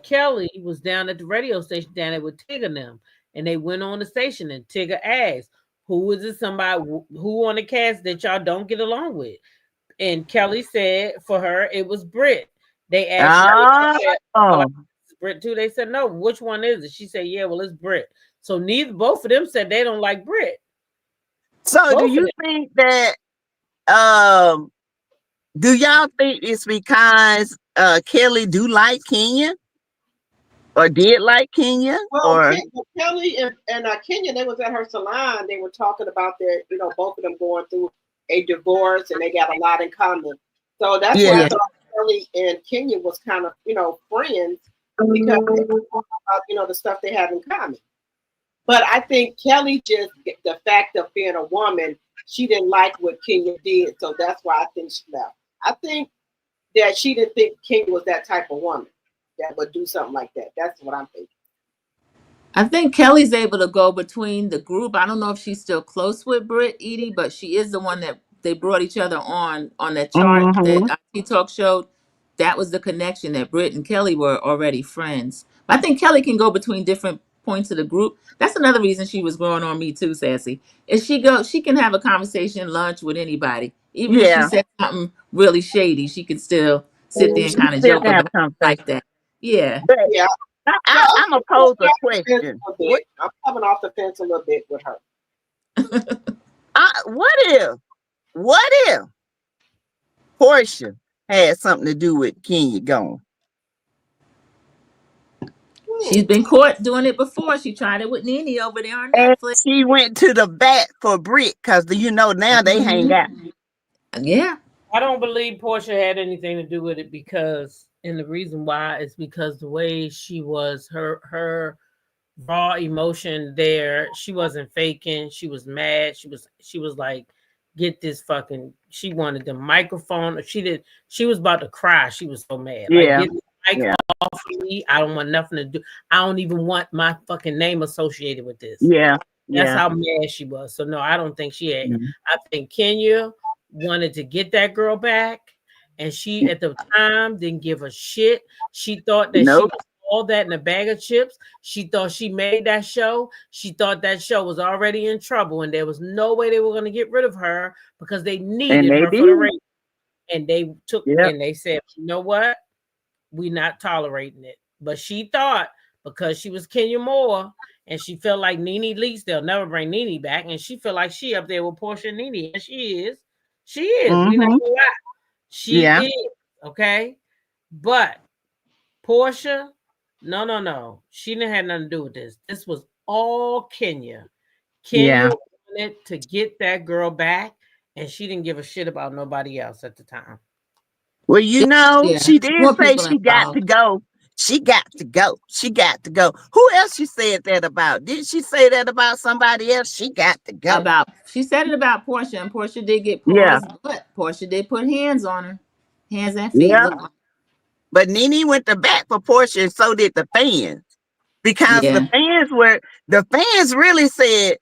Kelly was down at the radio station down there with Tigger and them, and they went on the station and Tigger asked, "Who is it? Somebody who on the cast that y'all don't get along with?" And Kelly said for her it was Brit. They asked Kelly, she said, "Oh, Oh, it's Brit too." They said, "No, which one is it?" She said, "Yeah, well, it's Brit." So both of them said they don't like Brit. so do Both of you them. think that? Um, do y'all think it's because Kelly do like Kenya or did like Kenya Well, or? Kelly and Kenya, they was at her salon. They were talking about both of them going through a divorce, and they got a lot in common. So that's why I Yeah. Yeah. thought Kelly and Kenya was kind of friends because they were talking about the stuff they have in common. But I think Kelly just the fact of being a woman, she didn't like what Kenya did, so that's why I think she left. I think that she didn't think Kenya was that type of woman that would do something like that. That's what I'm thinking. I think Kelly's able to go between the group. I don't know if she's still close with Britt Edie, but she is the one that they brought each other on that chart that Mm-hmm. Teatalk showed. That was the connection that Britt and Kelly were already friends. I think Kelly can go between different points of the group. That's another reason she was growing on me too, Sassy. Is she can have a conversation, lunch with anybody. Even if she Yeah. said something really shady, she can still sit there and She kind of still joke can have about a it like conversation. that. Yeah. But Yeah, I'm gonna pose a fence question. a What bit. I'm coming off the fence a little bit with her. What if Portia had something to do with Kenya going? She's been caught doing it before. She tried it with Nene over there on And Netflix. she went to the bat for Britt because now they hang out. Yeah. I don't believe Portia had anything to do with it because, and the reason why is because the way she was, her raw emotion there, she wasn't faking. She was mad. She was like, get this fucking. She wanted the microphone. She was about to cry. She was so mad. Like, Yeah. get the mic off of me. I don't want nothing to do. I don't even want my fucking name associated with this. Yeah. That's Yeah. how mad she was. So no, I don't think she had. Mhm. I think Kenya wanted to get that girl back, and she at the time didn't give a shit. She thought that she Nope. was all that in a bag of chips. She thought she made that show. She thought that show was already in trouble, and there was no way they were going to get rid of her because they And needed they her for the did. race. And they took Yep. and they said, you know what? We're not tolerating it. But she thought because she was Kenya Moore and she felt like Nene Leakes, they'll never bring Nene back. And she felt like she up there with Portia and Nene. And she is. She is. We not Mm-hmm. gonna lie. She Yeah. is. Okay. But Portia, no. She didn't have nothing to do with this. This was all Kenya. Kenya Yeah. wanted to get that girl back, and she didn't give a shit about nobody else at the time. Well, Yeah. she did More say people she got to involved. go. She got to go. She got to go. Who else she said that about? Did she say that about somebody else? She got to go. She said it about Portia, and Portia did get Yeah. paused, but Portia did put hands on her. Hands and feet. Yeah. Look like. But Nene went to bat for Portia, and so did the fans. Because Yeah. the fans really said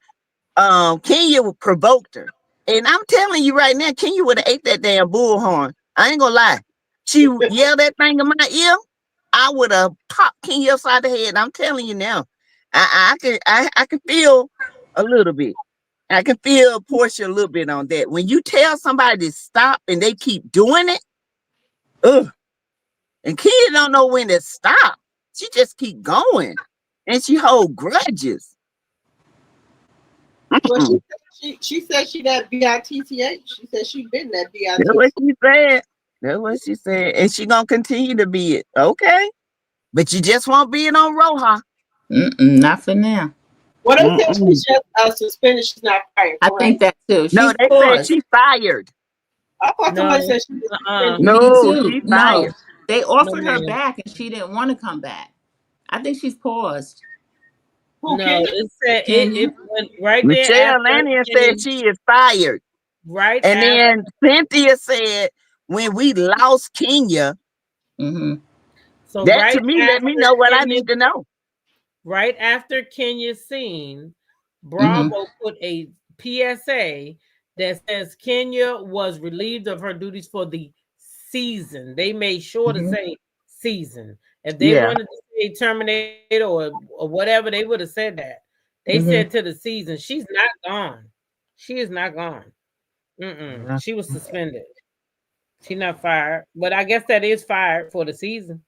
Kenya provoked her. And I'm telling you right now, Kenya would have ate that damn bullhorn. I ain't gonna lie. She yelled that thing in my ear. I would have popped Kenya upside the head. I'm telling you now. I can feel a little bit. I can feel Portia a little bit on that. When you tell somebody to stop and they keep doing it, ugh. And Kenya don't know when to stop. She just keep going. And she hold grudges. Well, she said she that BITTH. She said she been that That's what BITTH. she said. That's what she said. And she gonna continue to be it. Okay. But you just won't be it on Roja. Not for now. Well, they said Mm-mm. she's just suspended. She's not fired. I Correct. think that too. No, She's they said paused. she fired. I thought No, somebody said she was suspended. Me No, too. she No, fired. they no, offered her ma'am. back, and she didn't want to come back. I think she's paused. Who, No, Kenya? it said Kenya. it went right there Michelle after Lannion Kenya, said she is fired. right And after. then Cynthia said when we lost Kenya, Mm-hmm. So that to me let me know what I need to know. right after Kenya's scene, Mm-hmm. Bravo put a PSA that says Kenya was relieved of her duties for the season. They made sure to Mm-hmm. say season. If they Yeah. wanted to say terminate or whatever, they would have said that. They said Mm-hmm. to the season, she's not gone. She is not gone. Yeah. She was suspended. She not fired, but I guess that is fired for the season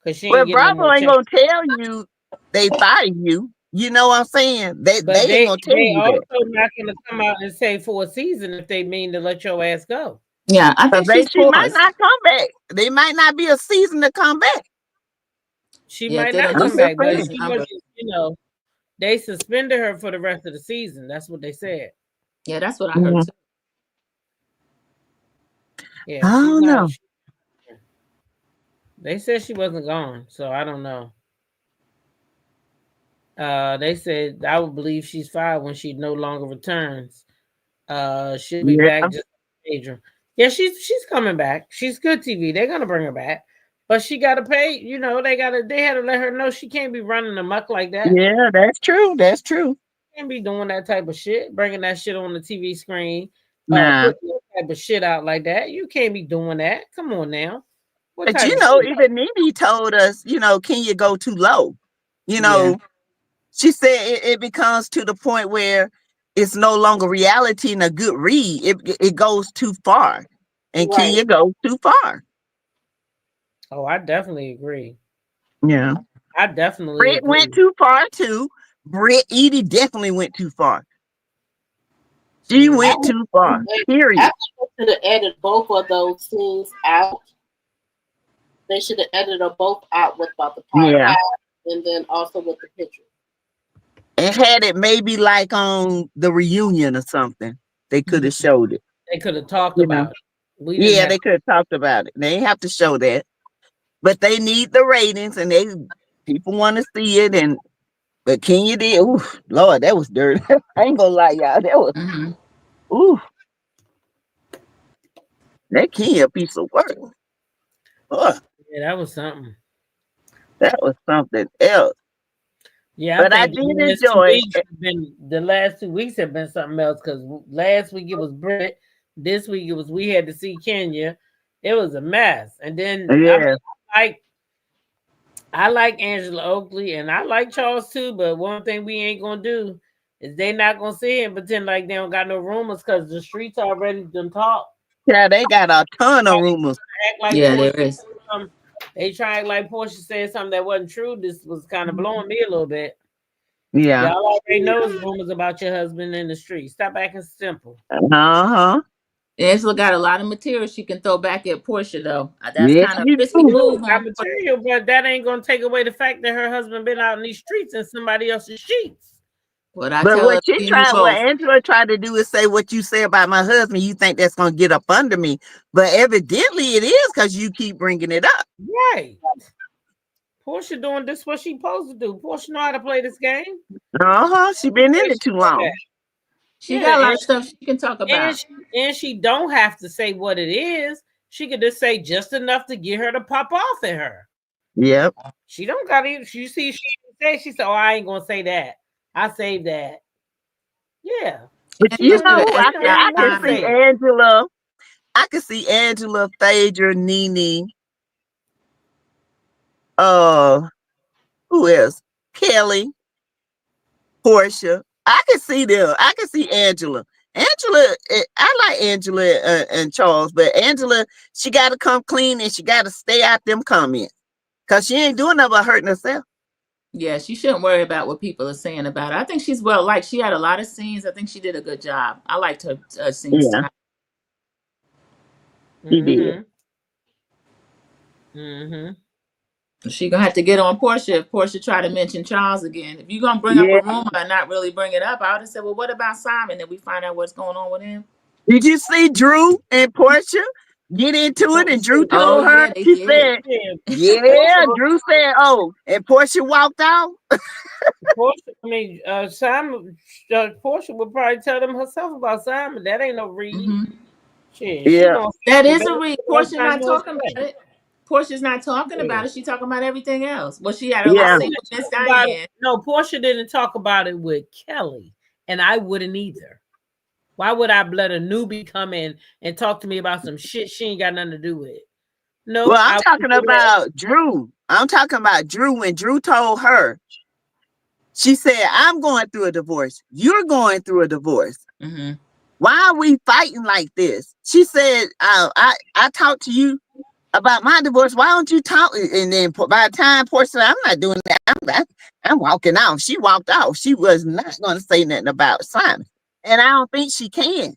because she Well, ain't getting no Bravo more ain't check. gonna tell you they fired you. You know what I'm saying? They But ain't gonna tell they you also that. not gonna come out and say for a season if they mean to let your ass go. Yeah, I Because think she's she might paused. not come back. They might not be a season to come back. She Yeah, if might they not don't do I'm come just back, something but with saying. this she number. wasn't. They suspended her for the rest of the season. That's what they said. Yeah, that's what I heard Mhm. too. Yeah, I she's don't not. know. They said she wasn't gone, so I don't know. They said I would believe she's fired when she no longer returns. She'll be Yeah. back just major. Yeah, she's coming back. She's good TV. They're gonna bring her back, but she got to pay. They had to let her know she can't be running amok like that. Yeah, that's true. That's true. Can't be doing that type of shit, bringing that shit on the TV screen, Nah. putting that type of shit out like that. You can't be doing that. Come on now. What But type of shit? even Nene told us, can you go too low? You Yeah. know, she said it becomes to the point where it's no longer reality and a good read. It goes too far. And Right. Kenya goes too far. Oh, I definitely agree. Yeah. I definitely Britt went agree. too far too. Britt Edie definitely went too far. She went too far. Period. I think they should have edited both of those scenes out. They should have edited them both out with about the Yeah. podcast and then also with the picture. And had it maybe like on the reunion or something. They could have showed it. They could have talked You about know. it. We didn't Yeah, have they could have talked about it. They ain't have to show that. But they need the ratings and people want to see it. And but Kenya did, ooh, Lord, that was dirty. I ain't gonna lie, y'all. That was ooh. That Kenya a piece of work. Oh, yeah, that was something. that was something else. Yeah, But I I think did enjoy it. the last 2 weeks have been something else because last week it was Brit, this week it was we had to see Kenya. It was a mess. And then Yeah. I like Angela Oakley and I like Charles too, but one thing we ain't gonna do is they not gonna sit here and pretend like they don't got no rumors because the streets already done talk. Yeah, they got a ton of rumors. Act like Yeah, Portia, there is. they try to act like Portia said something that wasn't true. This was kind of blowing me a little bit. Yeah. Y'all already knows rumors about your husband in the street. Stop acting simple. Uh-huh. Angela got a lot of material she can throw back at Portia, though. That's Yes, kind of you risky do. move Got on. material, but that ain't gonna take away the fact that her husband been out in these streets in somebody else's sheets. What I But tell her, what me and you what both. Angela tried to do is say what you say about my husband. You think that's gonna get up under me, but evidently it is because you keep bringing it up. Right. Portia doing this what she supposed to do. Portia know how to play this game. She been in it too long. She got a lot of stuff she can talk and about. and she don't have to say what it is. She could just say just enough to get her to pop off at her. Yep. She don't got it. You see, she said, "Oh, I ain't gonna say that. I saved that." Yeah. But And you she know, was I extra can time. see Angela. I can see Angela, Phaedra, Nene. Who else? Kelly, Portia. I can see them. I can see Angela. Angela, I like Angela and Charles, but Angela, she got to come clean and she got to stay out them comments because she ain't doing nothing but hurting herself. Yeah, she shouldn't worry about what people are saying about her. I think she's well liked. She had a lot of scenes. I think she did a good job. I liked her scenes Yeah, tonight. she did. She gonna have to get on Portia if Portia try to mention Charles again. If you're gonna bring up Yeah. a rumor and not really bring it up, I would have said, well, what about Simon? And we find out what's going on with him. Did you see Drew and Portia get into it? And Drew told her, yeah, they she did. said, yeah, Drew said, oh, and Portia walked out. Portia, I mean, Simon, Portia would probably tell them herself about Simon. That ain't no read. Shit, she Yeah. gonna That is a read. Portia's not talking about it. Portia's not talking about it. She's talking about everything else. Well, she had a Yeah. scene with Miss Diane. No, Portia didn't talk about it with Kelly, and I wouldn't either. Why would I let a newbie come in and talk to me about some shit she ain't got nothing to do with? No, Well, I'm talking about Drew. I'm talking about Drew. When Drew told her, she said, I'm going through a divorce. You're going through a divorce. Why are we fighting like this? She said, I talked to you about my divorce. Why don't you talk? And then by the time Portia said, I'm not doing that. I'm walking out. She walked out. She was not going to say nothing about Simon. And I don't think she can.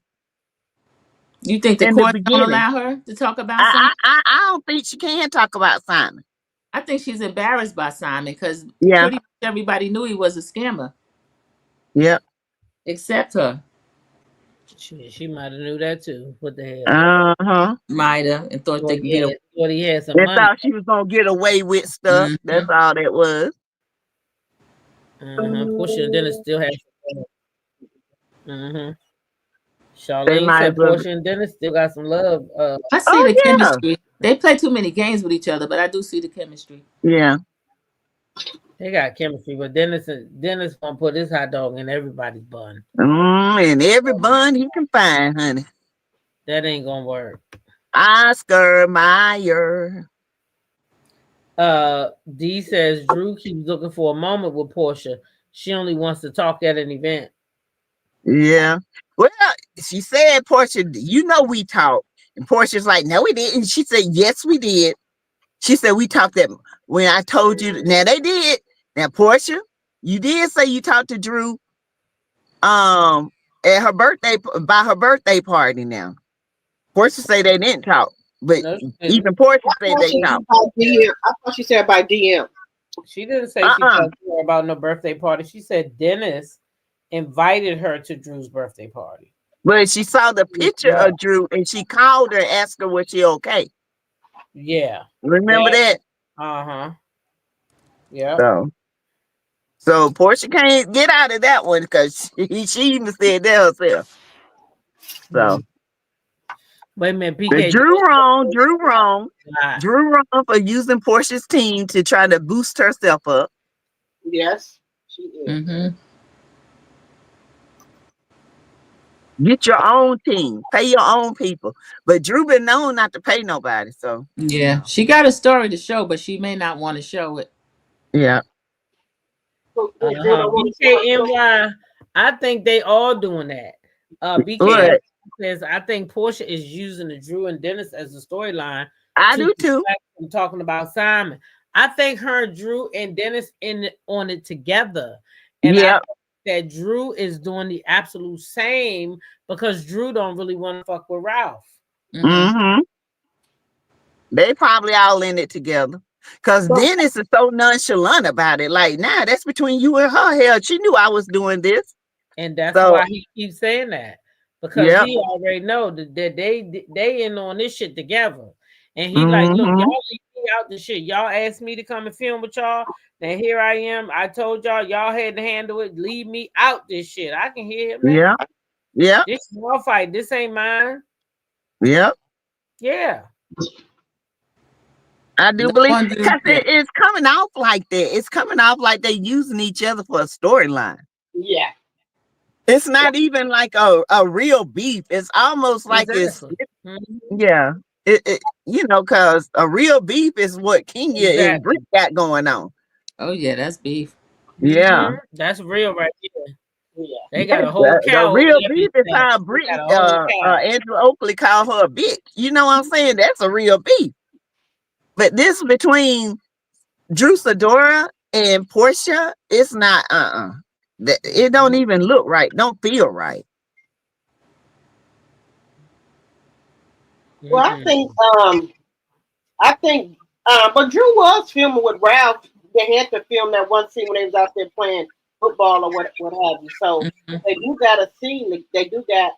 You think the court don't allow her to talk about Simon? I don't think she can talk about Simon. I think she's embarrassed by Simon because pretty much everybody knew he was a scammer. Yep. Except her. She might have knew that too. What the hell? Might have and thought they could get away. Thought he had some they money. thought she was gonna get away with stuff. That's all that was. Portia and Dennis still have. Charlene said Portia and Dennis still got some love. I see the chemistry. They play too many games with each other, but I do see the chemistry. Yeah. They got chemistry, but Dennis gonna put his hot dog in everybody's bun. And every bun he can find, honey. That ain't gonna work. Oscar Mayer. D says Drew keeps looking for a moment with Portia. She only wants to talk at an event. Yeah. Well, she said, Portia, you know we talked. And Portia's like, no, we didn't. She said, yes, we did. She said, we talked that when I told you. Now they did. Now, Portia, you did say you talked to Drew at her birthday, by her birthday party now. Portia say they didn't talk, but No, she didn't. even Portia I said thought they she talked. said by DM. I thought she said by DM. She didn't say she Uh-uh. talked to her about no birthday party. She said Dennis invited her to Drew's birthday party. But she saw the picture Yeah. of Drew and she called her and asked her was she okay. Yeah. Remember that? Uh-huh. Yeah. So Portia can't get out of that one because she even said that herself. So Wait a minute, but PK. Drew wrong for using Portia's team to try to boost herself up. Yes, she is. Mm-hmm. Get your own team, pay your own people. But Drew been known not to pay nobody. So Yeah, she got a story to show, but she may not want to show it. yeah. Drew don't want to BKNY, I think they all doing that. BK What? says I think Portia is using the Drew and Dennis as a storyline I to do too. distract from talking about Simon. I think her, Drew, and Dennis on it together. And I Yeah. think that Drew is doing the absolute same because Drew don't really want to fuck with Ralph. Mm-hmm. They probably all in it together. Cause Dennis is so nonchalant about it. Like, nah, that's between you and her. Hell, she knew I was doing this. And that's So why he keeps saying that. Because yep. he already know that they in on this shit together. And he like, look, Mm-hmm. y'all leave me out the shit. Y'all asked me to come and film with y'all. Then here I am. I told y'all had to handle it. Leave me out this shit. I can hear him now. Yeah. Yeah. This is your fight. This ain't mine. Yep. Yeah. I do No believe one because do. Yeah. it's coming off like that. It's coming off like they using each other for a storyline. Yeah. It's not even like a real beef. It's almost like Exactly. yeah. It you know, cause a real beef is what Kenya and Britt got going on. Oh yeah, that's beef. Yeah. That's real right here. Yeah. They got a whole The cow over real there. beef is how They Brittany, got a whole cow. Andrew Oakley called her a bitch. You know what I'm saying? That's a real beef. But this between Drew Sidora and Portia, it's not it don't even look right. Don't feel right. Well, I think, but Drew was filming with Ralph. They had to film that one scene when they was out there playing football or what have you. So they do got a scene. They do got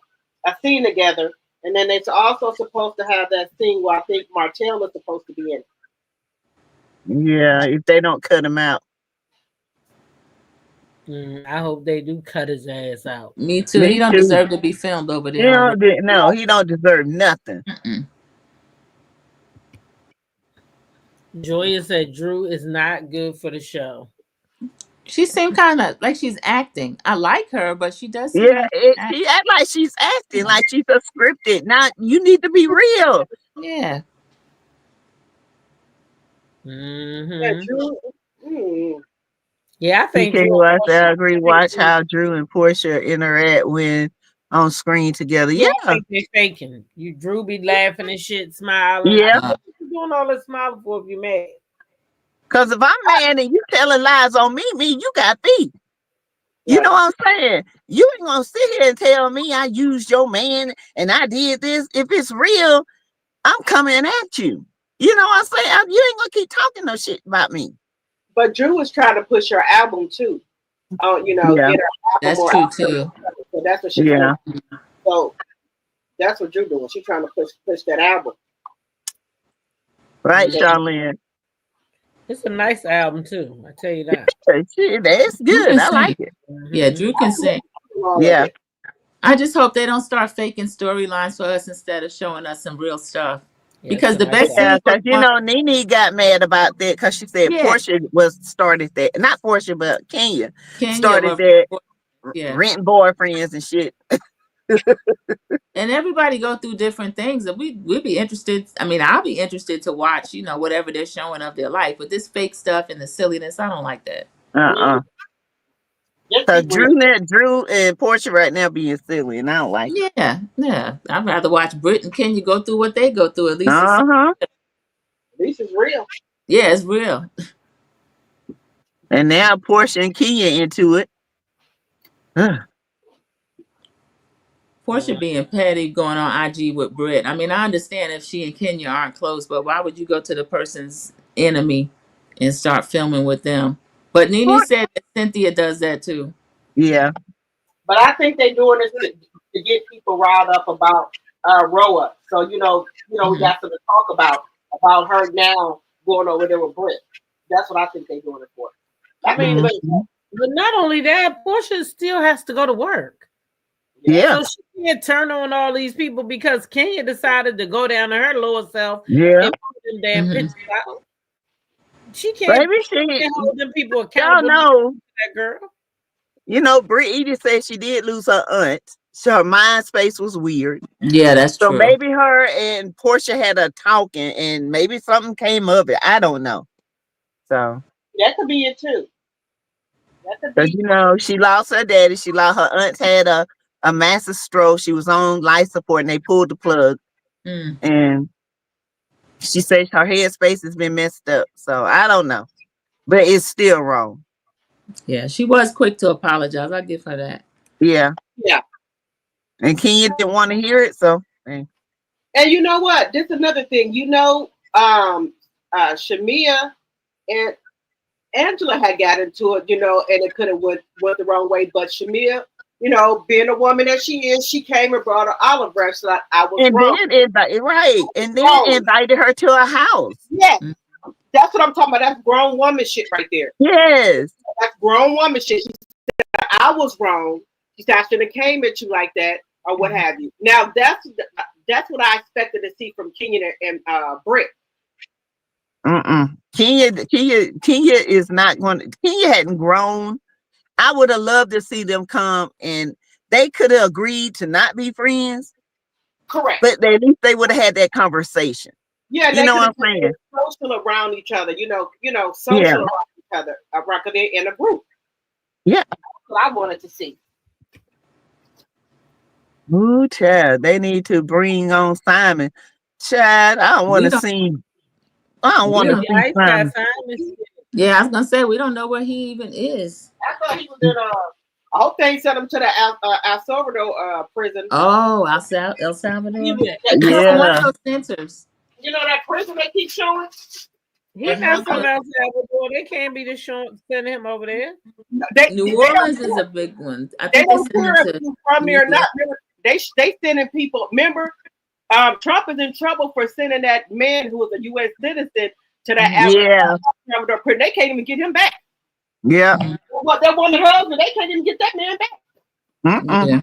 a scene together, and then it's also supposed to have that scene where I think Martell is supposed to be in it. Yeah, if they don't cut him out. I hope they do cut his ass out. Me too. Me He don't too. deserve to be filmed over there. No, he don't deserve nothing. Joya said Drew is not good for the show. She seemed kind of like she's acting. I like her, but she does seem like she act like she's acting like she's a scripted. Now you need to be real. Yeah. Yeah, Drew. Yeah, I think I agree. Watch how Drew and Portia interact when on screen together. Yeah, I think they're faking. You Drew be laughing and shit, smiling. Yeah. What you doing all this smiling for if you mad? Because if I'm mad and you telling lies on me, you got beef. You know what I'm saying? You ain't gonna sit here and tell me I used your man and I did this. If it's real, I'm coming at you. You know what I'm saying? You ain't gonna keep talking no shit about me. But Drew was trying to push her album too. Get her album. That's true too. So that's what she's doing. So that's what Drew doing. She's trying to push that album. Right, Charlene? It's a nice album too. I tell you that. That's good. I like it. Yeah, Drew can sing. Yeah. I just hope they don't start faking storylines for us instead of showing us some real stuff. Because the best because Nene got mad about that because she said Portia started that, not Portia, but Kenya started that renting boyfriends and shit. And everybody go through different things, and we'd be interested. I mean, I'll be interested to watch, whatever they're showing of their life. But this fake stuff and the silliness, I don't like that. Because Drew and Portia right now being silly, and I don't like it. Yeah. I'd rather watch Britt and Kenya go through what they go through. At least at least it's real. Yeah, it's real. And now Portia and Kenya into it. Portia being petty, going on IG with Britt. I mean, I understand if she and Kenya aren't close, but why would you go to the person's enemy and start filming with them? But Nene said that Cynthia does that too. Yeah. But I think they're doing this to get people riled up about Roa. So we got something to talk about her now going over there with Britt. That's what I think they're doing it for. I mean, but not only that, Portia still has to go to work. Yeah. So she can't turn on all these people because Kenya decided to go down to her lower self Yeah. and put them damn pictures out. She can't, Baby, can't hold them people y'all accountable. know, That girl. Britt Edie said she did lose her aunt. So her mind space was weird. Yeah, that's so true. So maybe her and Portia had a talking and maybe something came of it. I don't know. So that could be it too. Because she lost her daddy. She lost her aunt had a massive stroke. She was on life support and they pulled the plug. And she says her headspace has been messed up. So I don't know. But it's still wrong. Yeah, she was quick to apologize. I'll give her that. Yeah. Yeah. And Kenya didn't want to hear it, so. And you know what? This is another thing. Shamia and Angela had got into it, and it could have went the wrong way. But Shamia, being a woman that she is, she came and brought her olive branch. So I was wrong. And then invited her to a house. Yes. That's what I'm talking about. That's grown woman shit right there. Yes. That's grown woman shit. She said, I was wrong. She said, I should have came at you like that or what have you. Now, that's what I expected to see from Kenya and Britt. Kenya is not going to. Kenya hadn't grown. I would have loved to see them come and they could have agreed to not be friends. Correct. But at least they would have had that conversation. Yeah, you know what I'm saying? Social around each other, social around each other, they're in a group. Yeah, that's what I wanted to see. Ooh, Chad, they need to bring on Simon. Chad, I don't want to see. I don't want to see Simon. Yeah, I was gonna say we don't know where he even is. I thought he was in I hope they sent him to the El Salvador prison. Oh, El Salvador. Yeah. One of those centers. You know that prison they keep showing? He's not from El Salvador. They can't be just sending him over there. New Orleans is a big one. I think they don't care if you're from there or not. They sending people. Remember, Trump is in trouble for sending that man who was a U.S. citizen to that El Salvador prison. They can't even get him back. Yeah. Well, that one husband, they can't even get that man back. Yeah.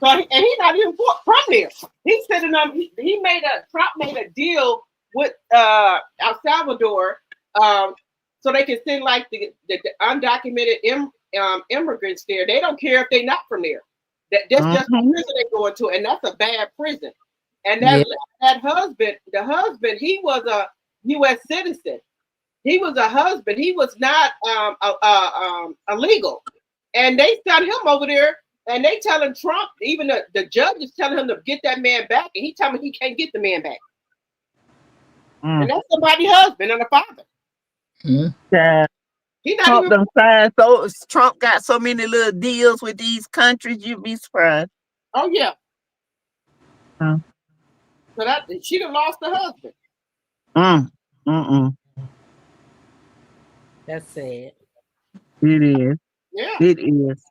So and he's not even from there. He's sitting on. Trump made a deal with El Salvador, so they can send like the undocumented immigrants there. They don't care if they're not from there. That's just the prison they go into, and that's a bad prison. And that husband, he was a U.S. citizen. He was a husband. He was not illegal, and they sent him over there. And they telling Trump, even the judge is telling him to get that man back, and he telling me he can't get the man back. And that's somebody's husband and a father. Yeah. He not Trump even. So Trump got so many little deals with these countries, you'd be surprised. Oh yeah. So she done lost her husband. That's sad. It is. Yeah. It is.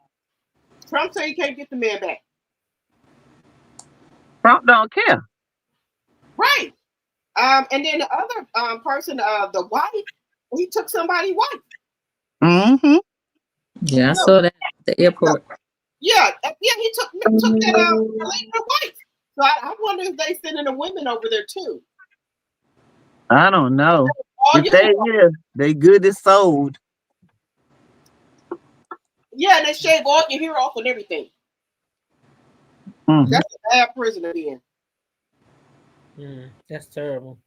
Trump said he can't get the man back. Trump don't care. Right. And then the other person, the wife, he took somebody's wife. Yeah, I saw that at the airport. Yeah, he took that lady's wife. So I wonder if they sending the women over there too. I don't know. If they good as sold. Yeah, and they shave all your hair off and everything. That's a bad prison to be in. That's terrible.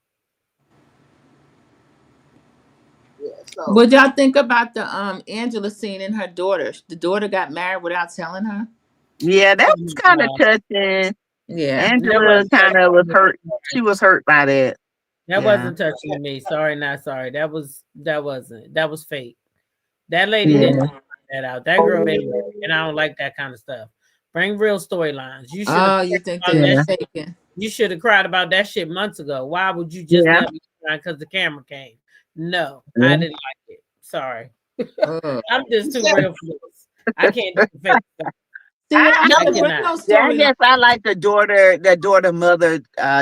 Yeah, so. What y'all think about the Angela scene and her daughter? The daughter got married without telling her. Yeah, that was kind of touching. Yeah, Angela kind of was hurt. She was hurt by that. That wasn't touching me. Sorry, not sorry. That wasn't. That was fake. That lady didn't that out. That girl didn't, and I don't like that kind of stuff. Bring real storylines. You should have Oh, you think about they're that. shaking? You should have cried about that shit months ago. Why would you just Yeah. now be crying because the camera came? No, Yeah. I didn't like it. Sorry. Oh. I'm just too real for this. I can't do the fake stuff. See, I I, didn't bring cannot. no I story. guess I like the daughter mother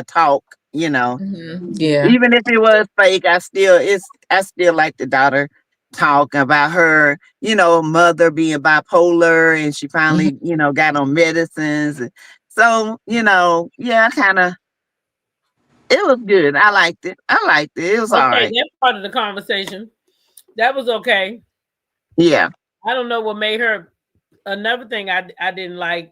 talk, you know. Yeah. Even if it was fake, I still like the daughter talk about her, you know, mother being bipolar and she finally, you know, got on medicines. So, you know, yeah, it was good. I liked it. It was all Okay, right. that part of the conversation, that was okay. Yeah. I don't know what made her. Another thing I didn't like.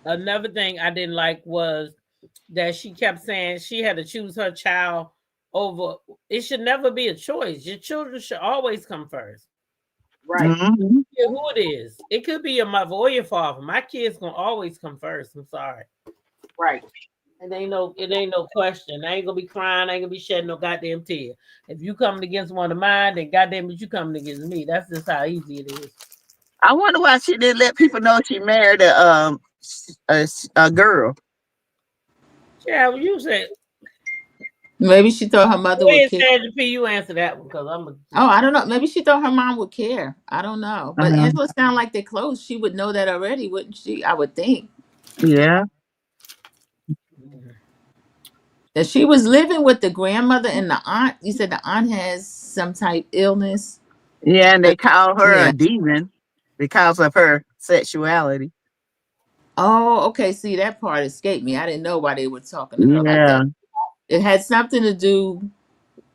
Another thing I didn't like was that she kept saying she had to choose her child over. It should never be a choice. Your children should always come first. Right. Mhm. Yeah, who it is. It could be your mother or your father. My kids gonna always come first. I'm sorry. Right. It ain't no question. I ain't gonna be crying. I ain't gonna be shedding no goddamn tear. If you coming against one of mine, then goddamn it, you coming against me. That's just how easy it is. I wonder why she didn't let people know she married a girl. Yeah, well, you said. Maybe she thought her mother Go would ahead, care. Sandra P. You answer that one because I'm a. Oh, I don't know. Maybe she thought her mom would care. I don't know. But Uh-huh. Angela sound like they're close. She would know that already, wouldn't she? I would think Yeah. that she was living with the grandmother and the aunt. You said the aunt has some type illness. Yeah, and they call her Yeah. a demon because of her sexuality. Oh, okay. See, that part escaped me. I didn't know why they were talking to her like Yeah. that. It had something to do.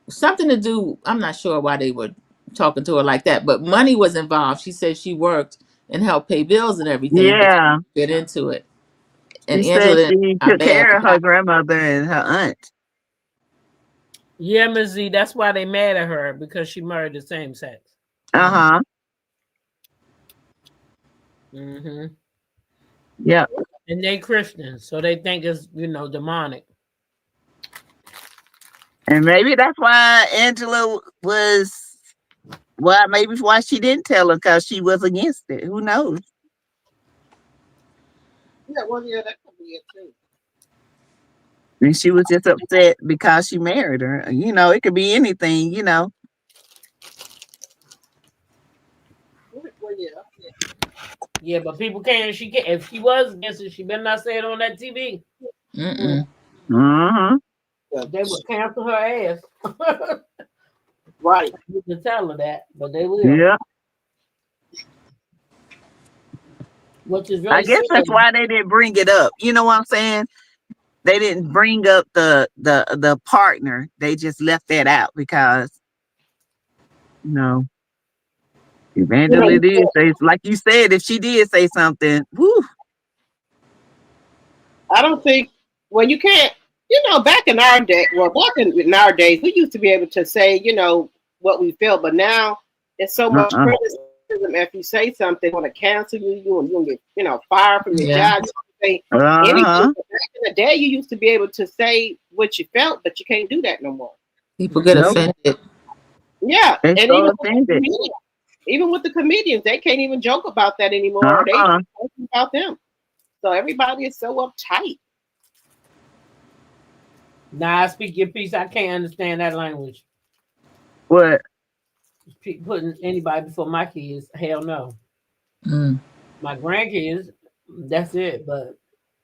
Something to do. I'm not sure why they were talking to her like that, but money was involved. She said she worked and helped pay bills and everything, but she Yeah. didn't get into it. And She Angela said didn't she how took bad care the of her pot. grandmother and her aunt. Yeah, Ms. Z, that's why they mad at her because she married the same sex. Uh-huh. Mm-hmm. Yep. And they Christians, so they think it's demonic. And maybe that's why Angela was maybe why she didn't tell her because she was against it. Who knows? Yeah, well, yeah, that could be it too. And she was just upset because she married her. You know, it could be anything, you know. Well, yeah. Yeah, but people can't. She can't. If she was against it, she better not say it on that TV. Mm-mm. Uh-huh. They would cancel her ass. Right. You can tell her that, but they will. Yeah. Which is I really guess that's sad. why they didn't bring it up. You know what I'm saying? They didn't bring up the partner. They just left that out because you know, You know, Evangeline did say, like you said, if she did say something, whoo. I don't think. Well, you can't. Back in our day, in our days, we used to be able to say, what we felt, but now it's so much Uh-uh. criticism. If you say something, they want to cancel you. You gonna get, fired from your Yeah. job. You can say Uh-huh. anything. But back in the day, you used to be able to say what you felt, but you can't do that no more. People get Nope. offended. Yeah, They and so offended. even with the comedians, they can't even joke about that anymore. They Uh-uh. joking about them. So everybody is so uptight. Nah, I speak your piece. I can't understand that language. What? Putting anybody before my kids, hell no. Mm. My grandkids, that's it. But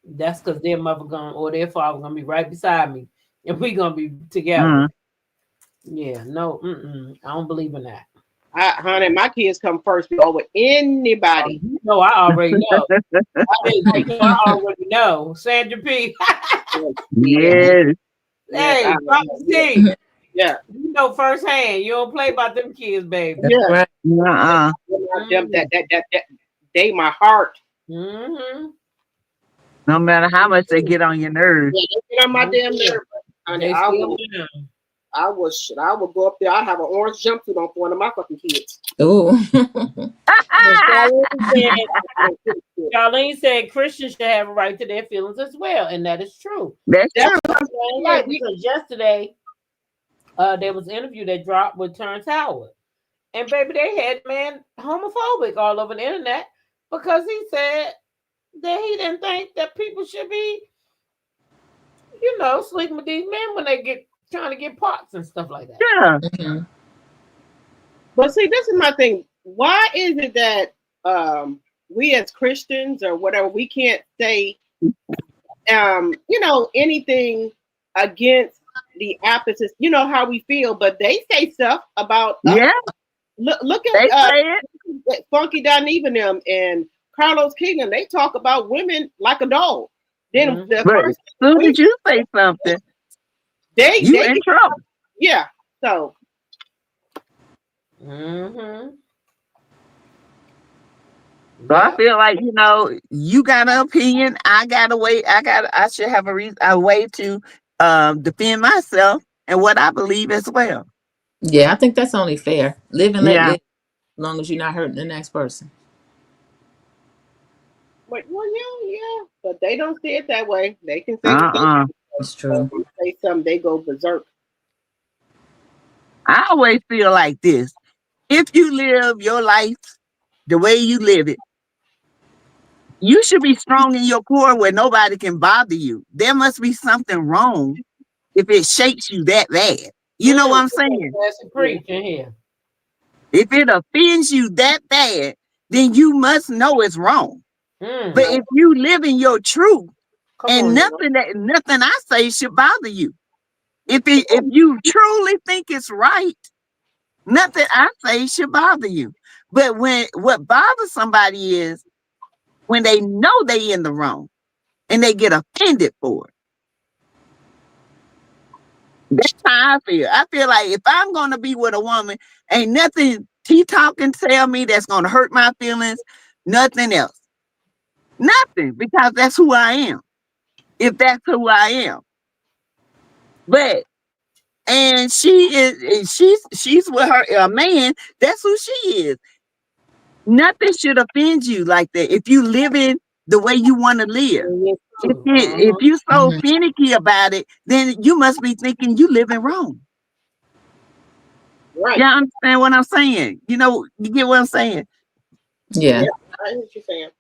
that's because their mother or their father gonna be right beside me, and we gonna be together. Yeah, no, I don't believe in that. Honey, my kids come first over anybody. No, I already know. I already know. Sandra P. Yeah, Yes. yes, Hey, Prophet C. yeah, You know firsthand. You don't play about them kids, baby. That's yeah. right. Uh-uh. Them, that, they my heart. Mm-hmm. No matter how much they get on your nerves. Yeah, they get on my damn nerve. Honey, They I still will, down. I will go up there. I have an orange jumpsuit on for one of my fucking kids. Ooh. Charlene said Christians should have a right to their feelings as well, and that is true. That's That's true. what I'm saying. Yeah, Because yesterday there was an interview that dropped with Terrence Howard, And baby, they had man homophobic all over the internet because he said that he didn't think that people should be, sleeping with these men when they get trying to get parts and stuff like that. Yeah. Mhm. But see, this is my thing. Why is it that we as Christians or whatever, we can't say anything against the opposites, how we feel, but they say stuff about us. Yeah. Look They at say it. Funky Don them and Carlos Kingdom. They talk about women like a dog. Then the But as first soon week, as you say something, they you in trouble. yeah. So Mm-hmm. So I feel like, you got an opinion. I got a way. I should have a way to defend myself and what I believe as well. Yeah, I think that's only fair. Live and let Yeah. live, as long as you're not hurting the next person. well, yeah, but they don't see it that way. They can say what they Uh-uh. It's true. say something, they go berserk. I always feel like this. If you live your life the way you live it, you should be strong in your core where nobody can bother you. There must be something wrong if it shakes you that bad. You know what I'm saying? That's a preaching here. If it offends you that bad, then you must know it's wrong. But if you live in your truth, and nothing I say should bother you. If you truly think it's right, nothing I say should bother you. But what bothers somebody is when they know they in the wrong and they get offended for it. That's how I feel. I feel like if I'm gonna be with a woman, ain't nothing Teatalk can tell me that's gonna hurt my feelings. Nothing else. Nothing, because that's who I am. If that's who I am. But and she's with her man. That's who she is. Nothing should offend you like that. If you live in the way you want to live, if you so Mhm. finicky about it, then you must be thinking you living wrong. Right. Yeah, understand what I'm saying? You get what I'm saying? Yeah. I hear what you're saying.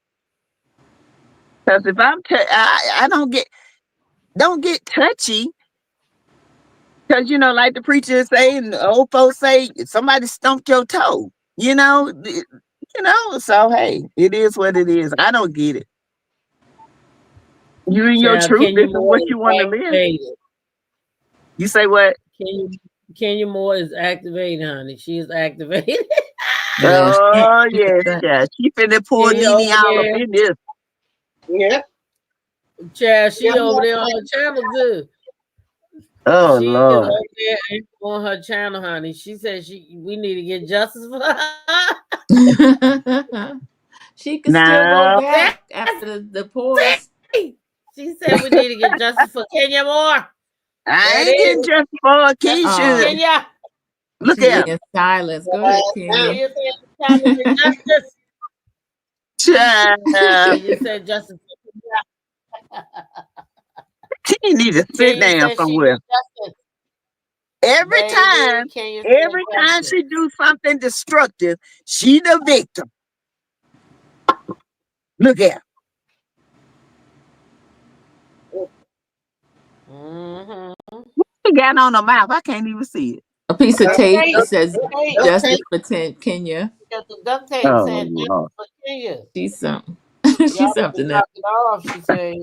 Because if I don't get touchy. Because like the preacher say and the old folks say, somebody stumped your toe. So hey, it is what it is. I don't get it. You in your Child, truth, Kenya this is Moore what is you want to live. activated. You say what? Kenya Moore is activated, honey. She is activated. Yeah. Oh yes, yeah. She finna pull Kenya Nene over all up there. in this. Yeah. Child, she over there on her channel too. Oh She is Lord. over there on her channel, honey. She said we need to get justice for her. She can still go No, back after the pause. She said we need to get justice for Kenya Moore. I That ain't getting is just for justice for Keisha. Kenya. Look She's at in silence. Go ahead, Kenya. Kenya said it's time to get justice. child. Kenya said justice for Kenya. She need to sit Kenya down said she somewhere. needs justice. Every Baby, time, Kenya every said time justice. she do something destructive, she the victim. Look at her. Mm-hmm. She got on her mouth. I can't even see it. A piece of Duct tape tape. that says Duct justice tape. for Kenya. Got the duct tape Oh saying Lord. justice for Kenya. She's something. Y'all She's need to something else. knock it off, she said.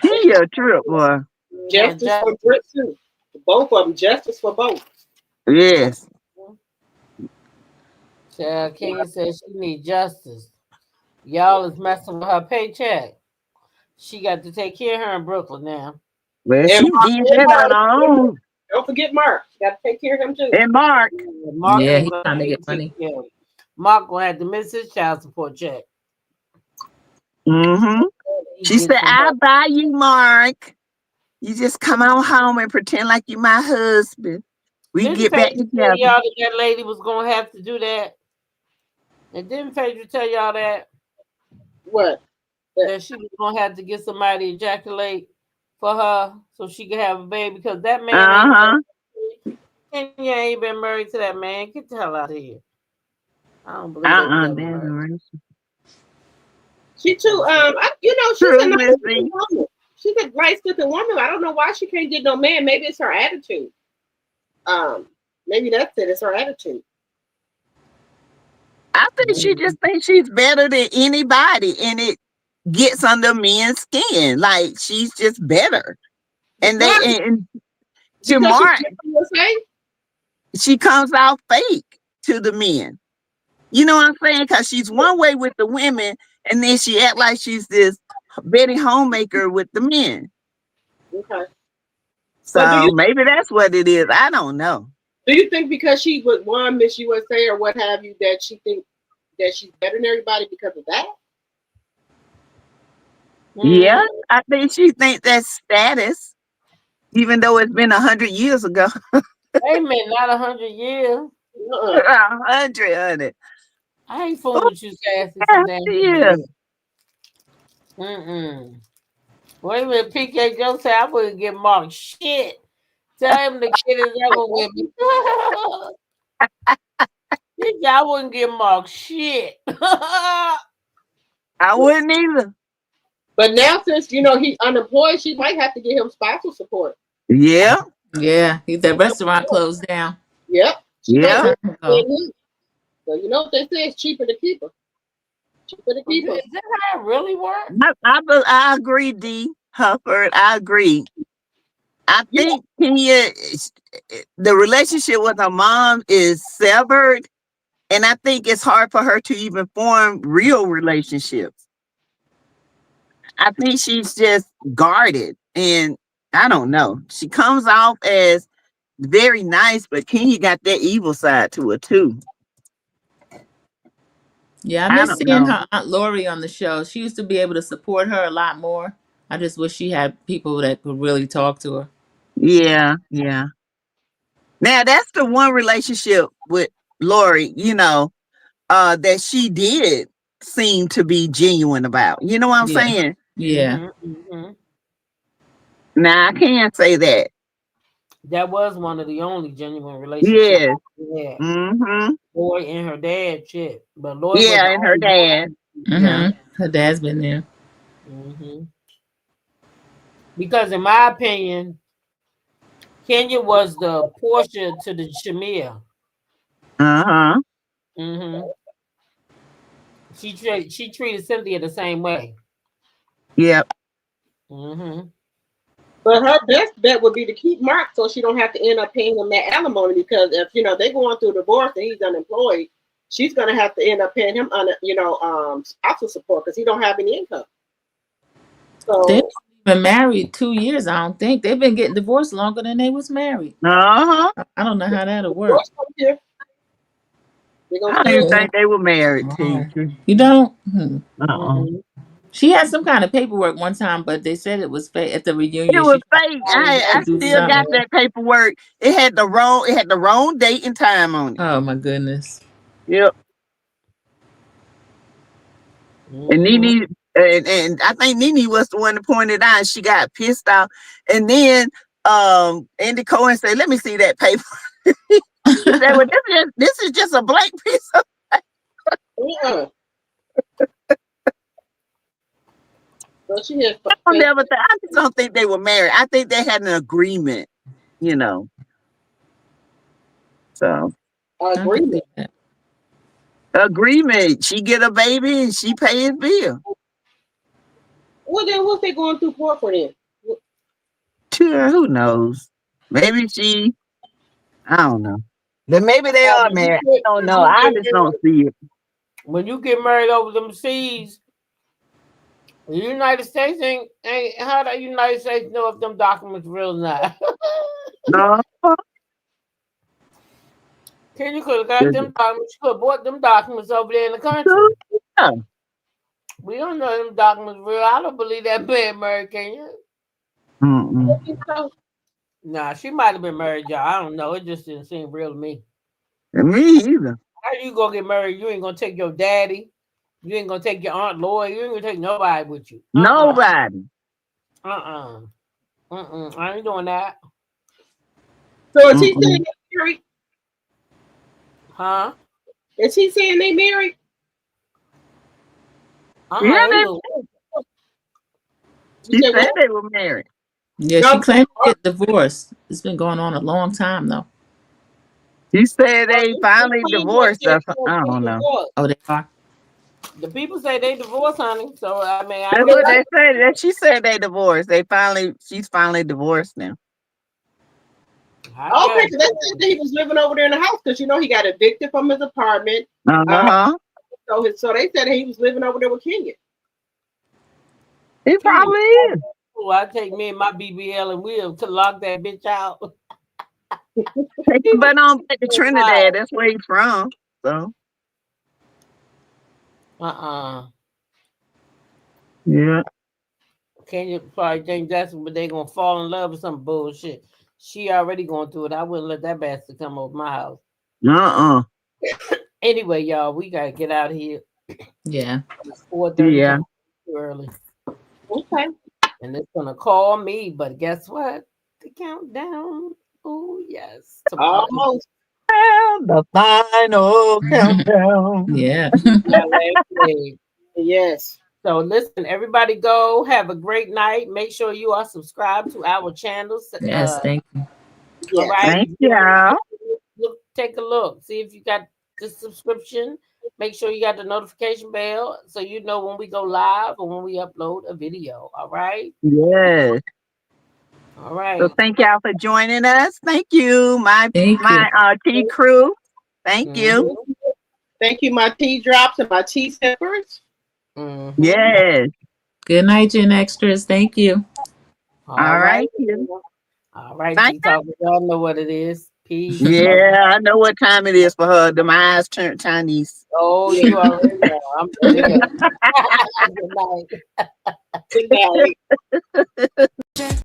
She a trip, boy. Justice for Brit too. Both of them. Justice for both. Yes. Child, Kenya said she need justice. Y'all is messing with her paycheck. She got to take care of her in Brooklyn now. Well, And she did that on her own. don't forget Mark. Got to take care of him too. And Mark. Mark Yeah, ain't he's gonna trying to take get money. care of him. Mark gonna have to miss his child support check. Mm-hmm. He She gets said, some I'll money. buy you, Mark. You just come on home and pretend like you my husband. We Didn't get back Phaedra tell together. y'all that lady was gonna have to do that? And didn't Phaedra tell y'all that What? she was gonna have to get somebody to ejaculate for her so she could have a baby because that man ain't Uh-huh. Kenya ain't been married to that man. Get the hell out of here. I don't believe they was ever That's married. right. She too. She's a True, nice Missy. woman. She's a nice looking woman. I don't know why she can't get no man. Maybe it's her attitude. Maybe that's it. It's her attitude. I think she just thinks she's better than anybody, and it gets under men's skin. Like she's just better. And Why? and to Because she's Mark, USA. she comes out fake to the men. You know what I'm saying? Because she's one way with the women, and then she act like she's this Betty homemaker with the men. Okay. But So maybe that's what it is. I don't know. do you think because she was one Miss USA or what have you that she think that she's better than everybody because of that? Yeah, I think she thinks that's status, even though it's been 100 years ago. Wait a minute, not 100 years. 100. I ain't fooling Oh, with you, Sassy, some damn yeah. years. Wait a minute, PK Joe said I wouldn't get marked shit. Tell him to get his ever with me. I wouldn't get marked shit. I wouldn't either. But now since he's unemployed, she might have to get him spousal support. Yeah. Yeah, that restaurant closed down. Yep. Yeah. So you know what they say? It's cheaper to keep her. Cheaper to keep her. Is that how it really works? I agree, D. Hufford. I agree. I think Kenya, the relationship with her mom is severed, and I think it's hard for her to even form real relationships. I think she's just guarded, and I don't know. She comes off as very nice, but Kenya got that evil side to her too. Yeah, I I miss don't seeing know. her Aunt Lori on the show. She used to be able to support her a lot more. I just wish she had people that could really talk to her. Yeah, yeah. Now that's the one relationship with Lori, that she did seem to be genuine about. You know what I'm Yeah. saying? Yeah. Now I can't say that. That was one of the only genuine relationships Yes. we had. Mm-hmm. Lloyd and her dad, shit. But Lloyd was Yeah, the and her only dad. one. Yeah. Her dad's been there. Because in my opinion, Kenya was the Portia to the Shamia. Uh-huh. She treated Cynthia the same way. Yep. But her best bet would be to keep Mark so she don't have to end up paying him that alimony, because if they're going through a divorce and he's unemployed, she's gonna have to end up paying him spousal support because he don't have any income. So They've been married 2 years, I don't think. They've been getting divorced longer than they was married. Uh-huh. I don't know how that'll work. They're I gonna don't even think they were married, teacher. You don't? Uh-uh. She had some kind of paperwork one time, but they said it was fake at the It reunion. was She fake. I do still got something. that paperwork. It had the wrong date and time on it. Oh my goodness. Yep. And Nene, and I think Nene was the one that pointed out. She got pissed off, and then Andy Cohen said, "Let me see that paper." He said, "Well, this is just a blank piece of paper." Well, she has. I just don't think they were married. I think they had an agreement. So agreement. Agreement. She get a baby and she pay his bill. Well, then what's they going through court for then? Sure, who knows? Maybe I don't know. Then maybe they are married. I don't know. I just don't see it. When you get married over them seas, the United States ain't how the United States know if them documents real or not? No. Can you could have got them documents? You could have bought them documents over there in the country. Yeah. We don't know them documents real. I don't believe that man married, can you? Nah, she might have been married, y'all. I don't know. It just didn't seem real to me. Me either. How you gonna get married? You ain't gonna take your daddy. You ain't gonna take your Aunt Lloyd. You ain't gonna take nobody with you. Nobody. I ain't doing that. So is he saying married? Huh? Is he saying they married? Yeah, They look. she said said what? they were married. Yeah, No, she claimed to get divorced. It's been going on a long time though. She said they the finally Queen divorced said us. I they don't know. divorced. Oh, they are. The people say they divorced, honey. So I mean, I That's guess what they said. She said they divorced. She's finally divorced now. I Okay, guess. because they said that he was living over there in the house because he got evicted from his apartment. Uh-huh. So they said he was living over there with Kenya. He Kenya, probably is. oh, I take me and my BBL and we'll to lock that bitch out. Take your butt on back to Trinidad. That's where he's from. So yeah. Kenya probably think that's what they gonna fall in love with some bullshit. She already going through it. I wouldn't let that bastard come over my house. Uh-uh. Anyway, y'all, we gotta get out of here. Yeah. It's 4:30. Yeah. Too early. Okay. And it's gonna call me, but guess what? The countdown. Oh yes. Tomorrow. Almost. The final countdown. Yeah. Yes. So listen, everybody go have a great night. Make sure you are subscribed to our channels. Yes, thank you. Yes. All right. Thank y'all. Take a look. See if you got the subscription. Make sure you got the notification bell so you know when we go live or when we upload a video. All right. Yes. All right. So thank y'all for joining us. Thank you, my Thank you. tea crew. Thank you. Thank you, my tea drops and my tea sippers. Yes. Good night, Gen Extras. Thank you. All right. All right, Thank Teatalk. Y'all know what it is. Peace. Yeah, I know what time it is for her. The my eyes turned Chinese. Oh, you already know. I'm ready. Good night. Good night.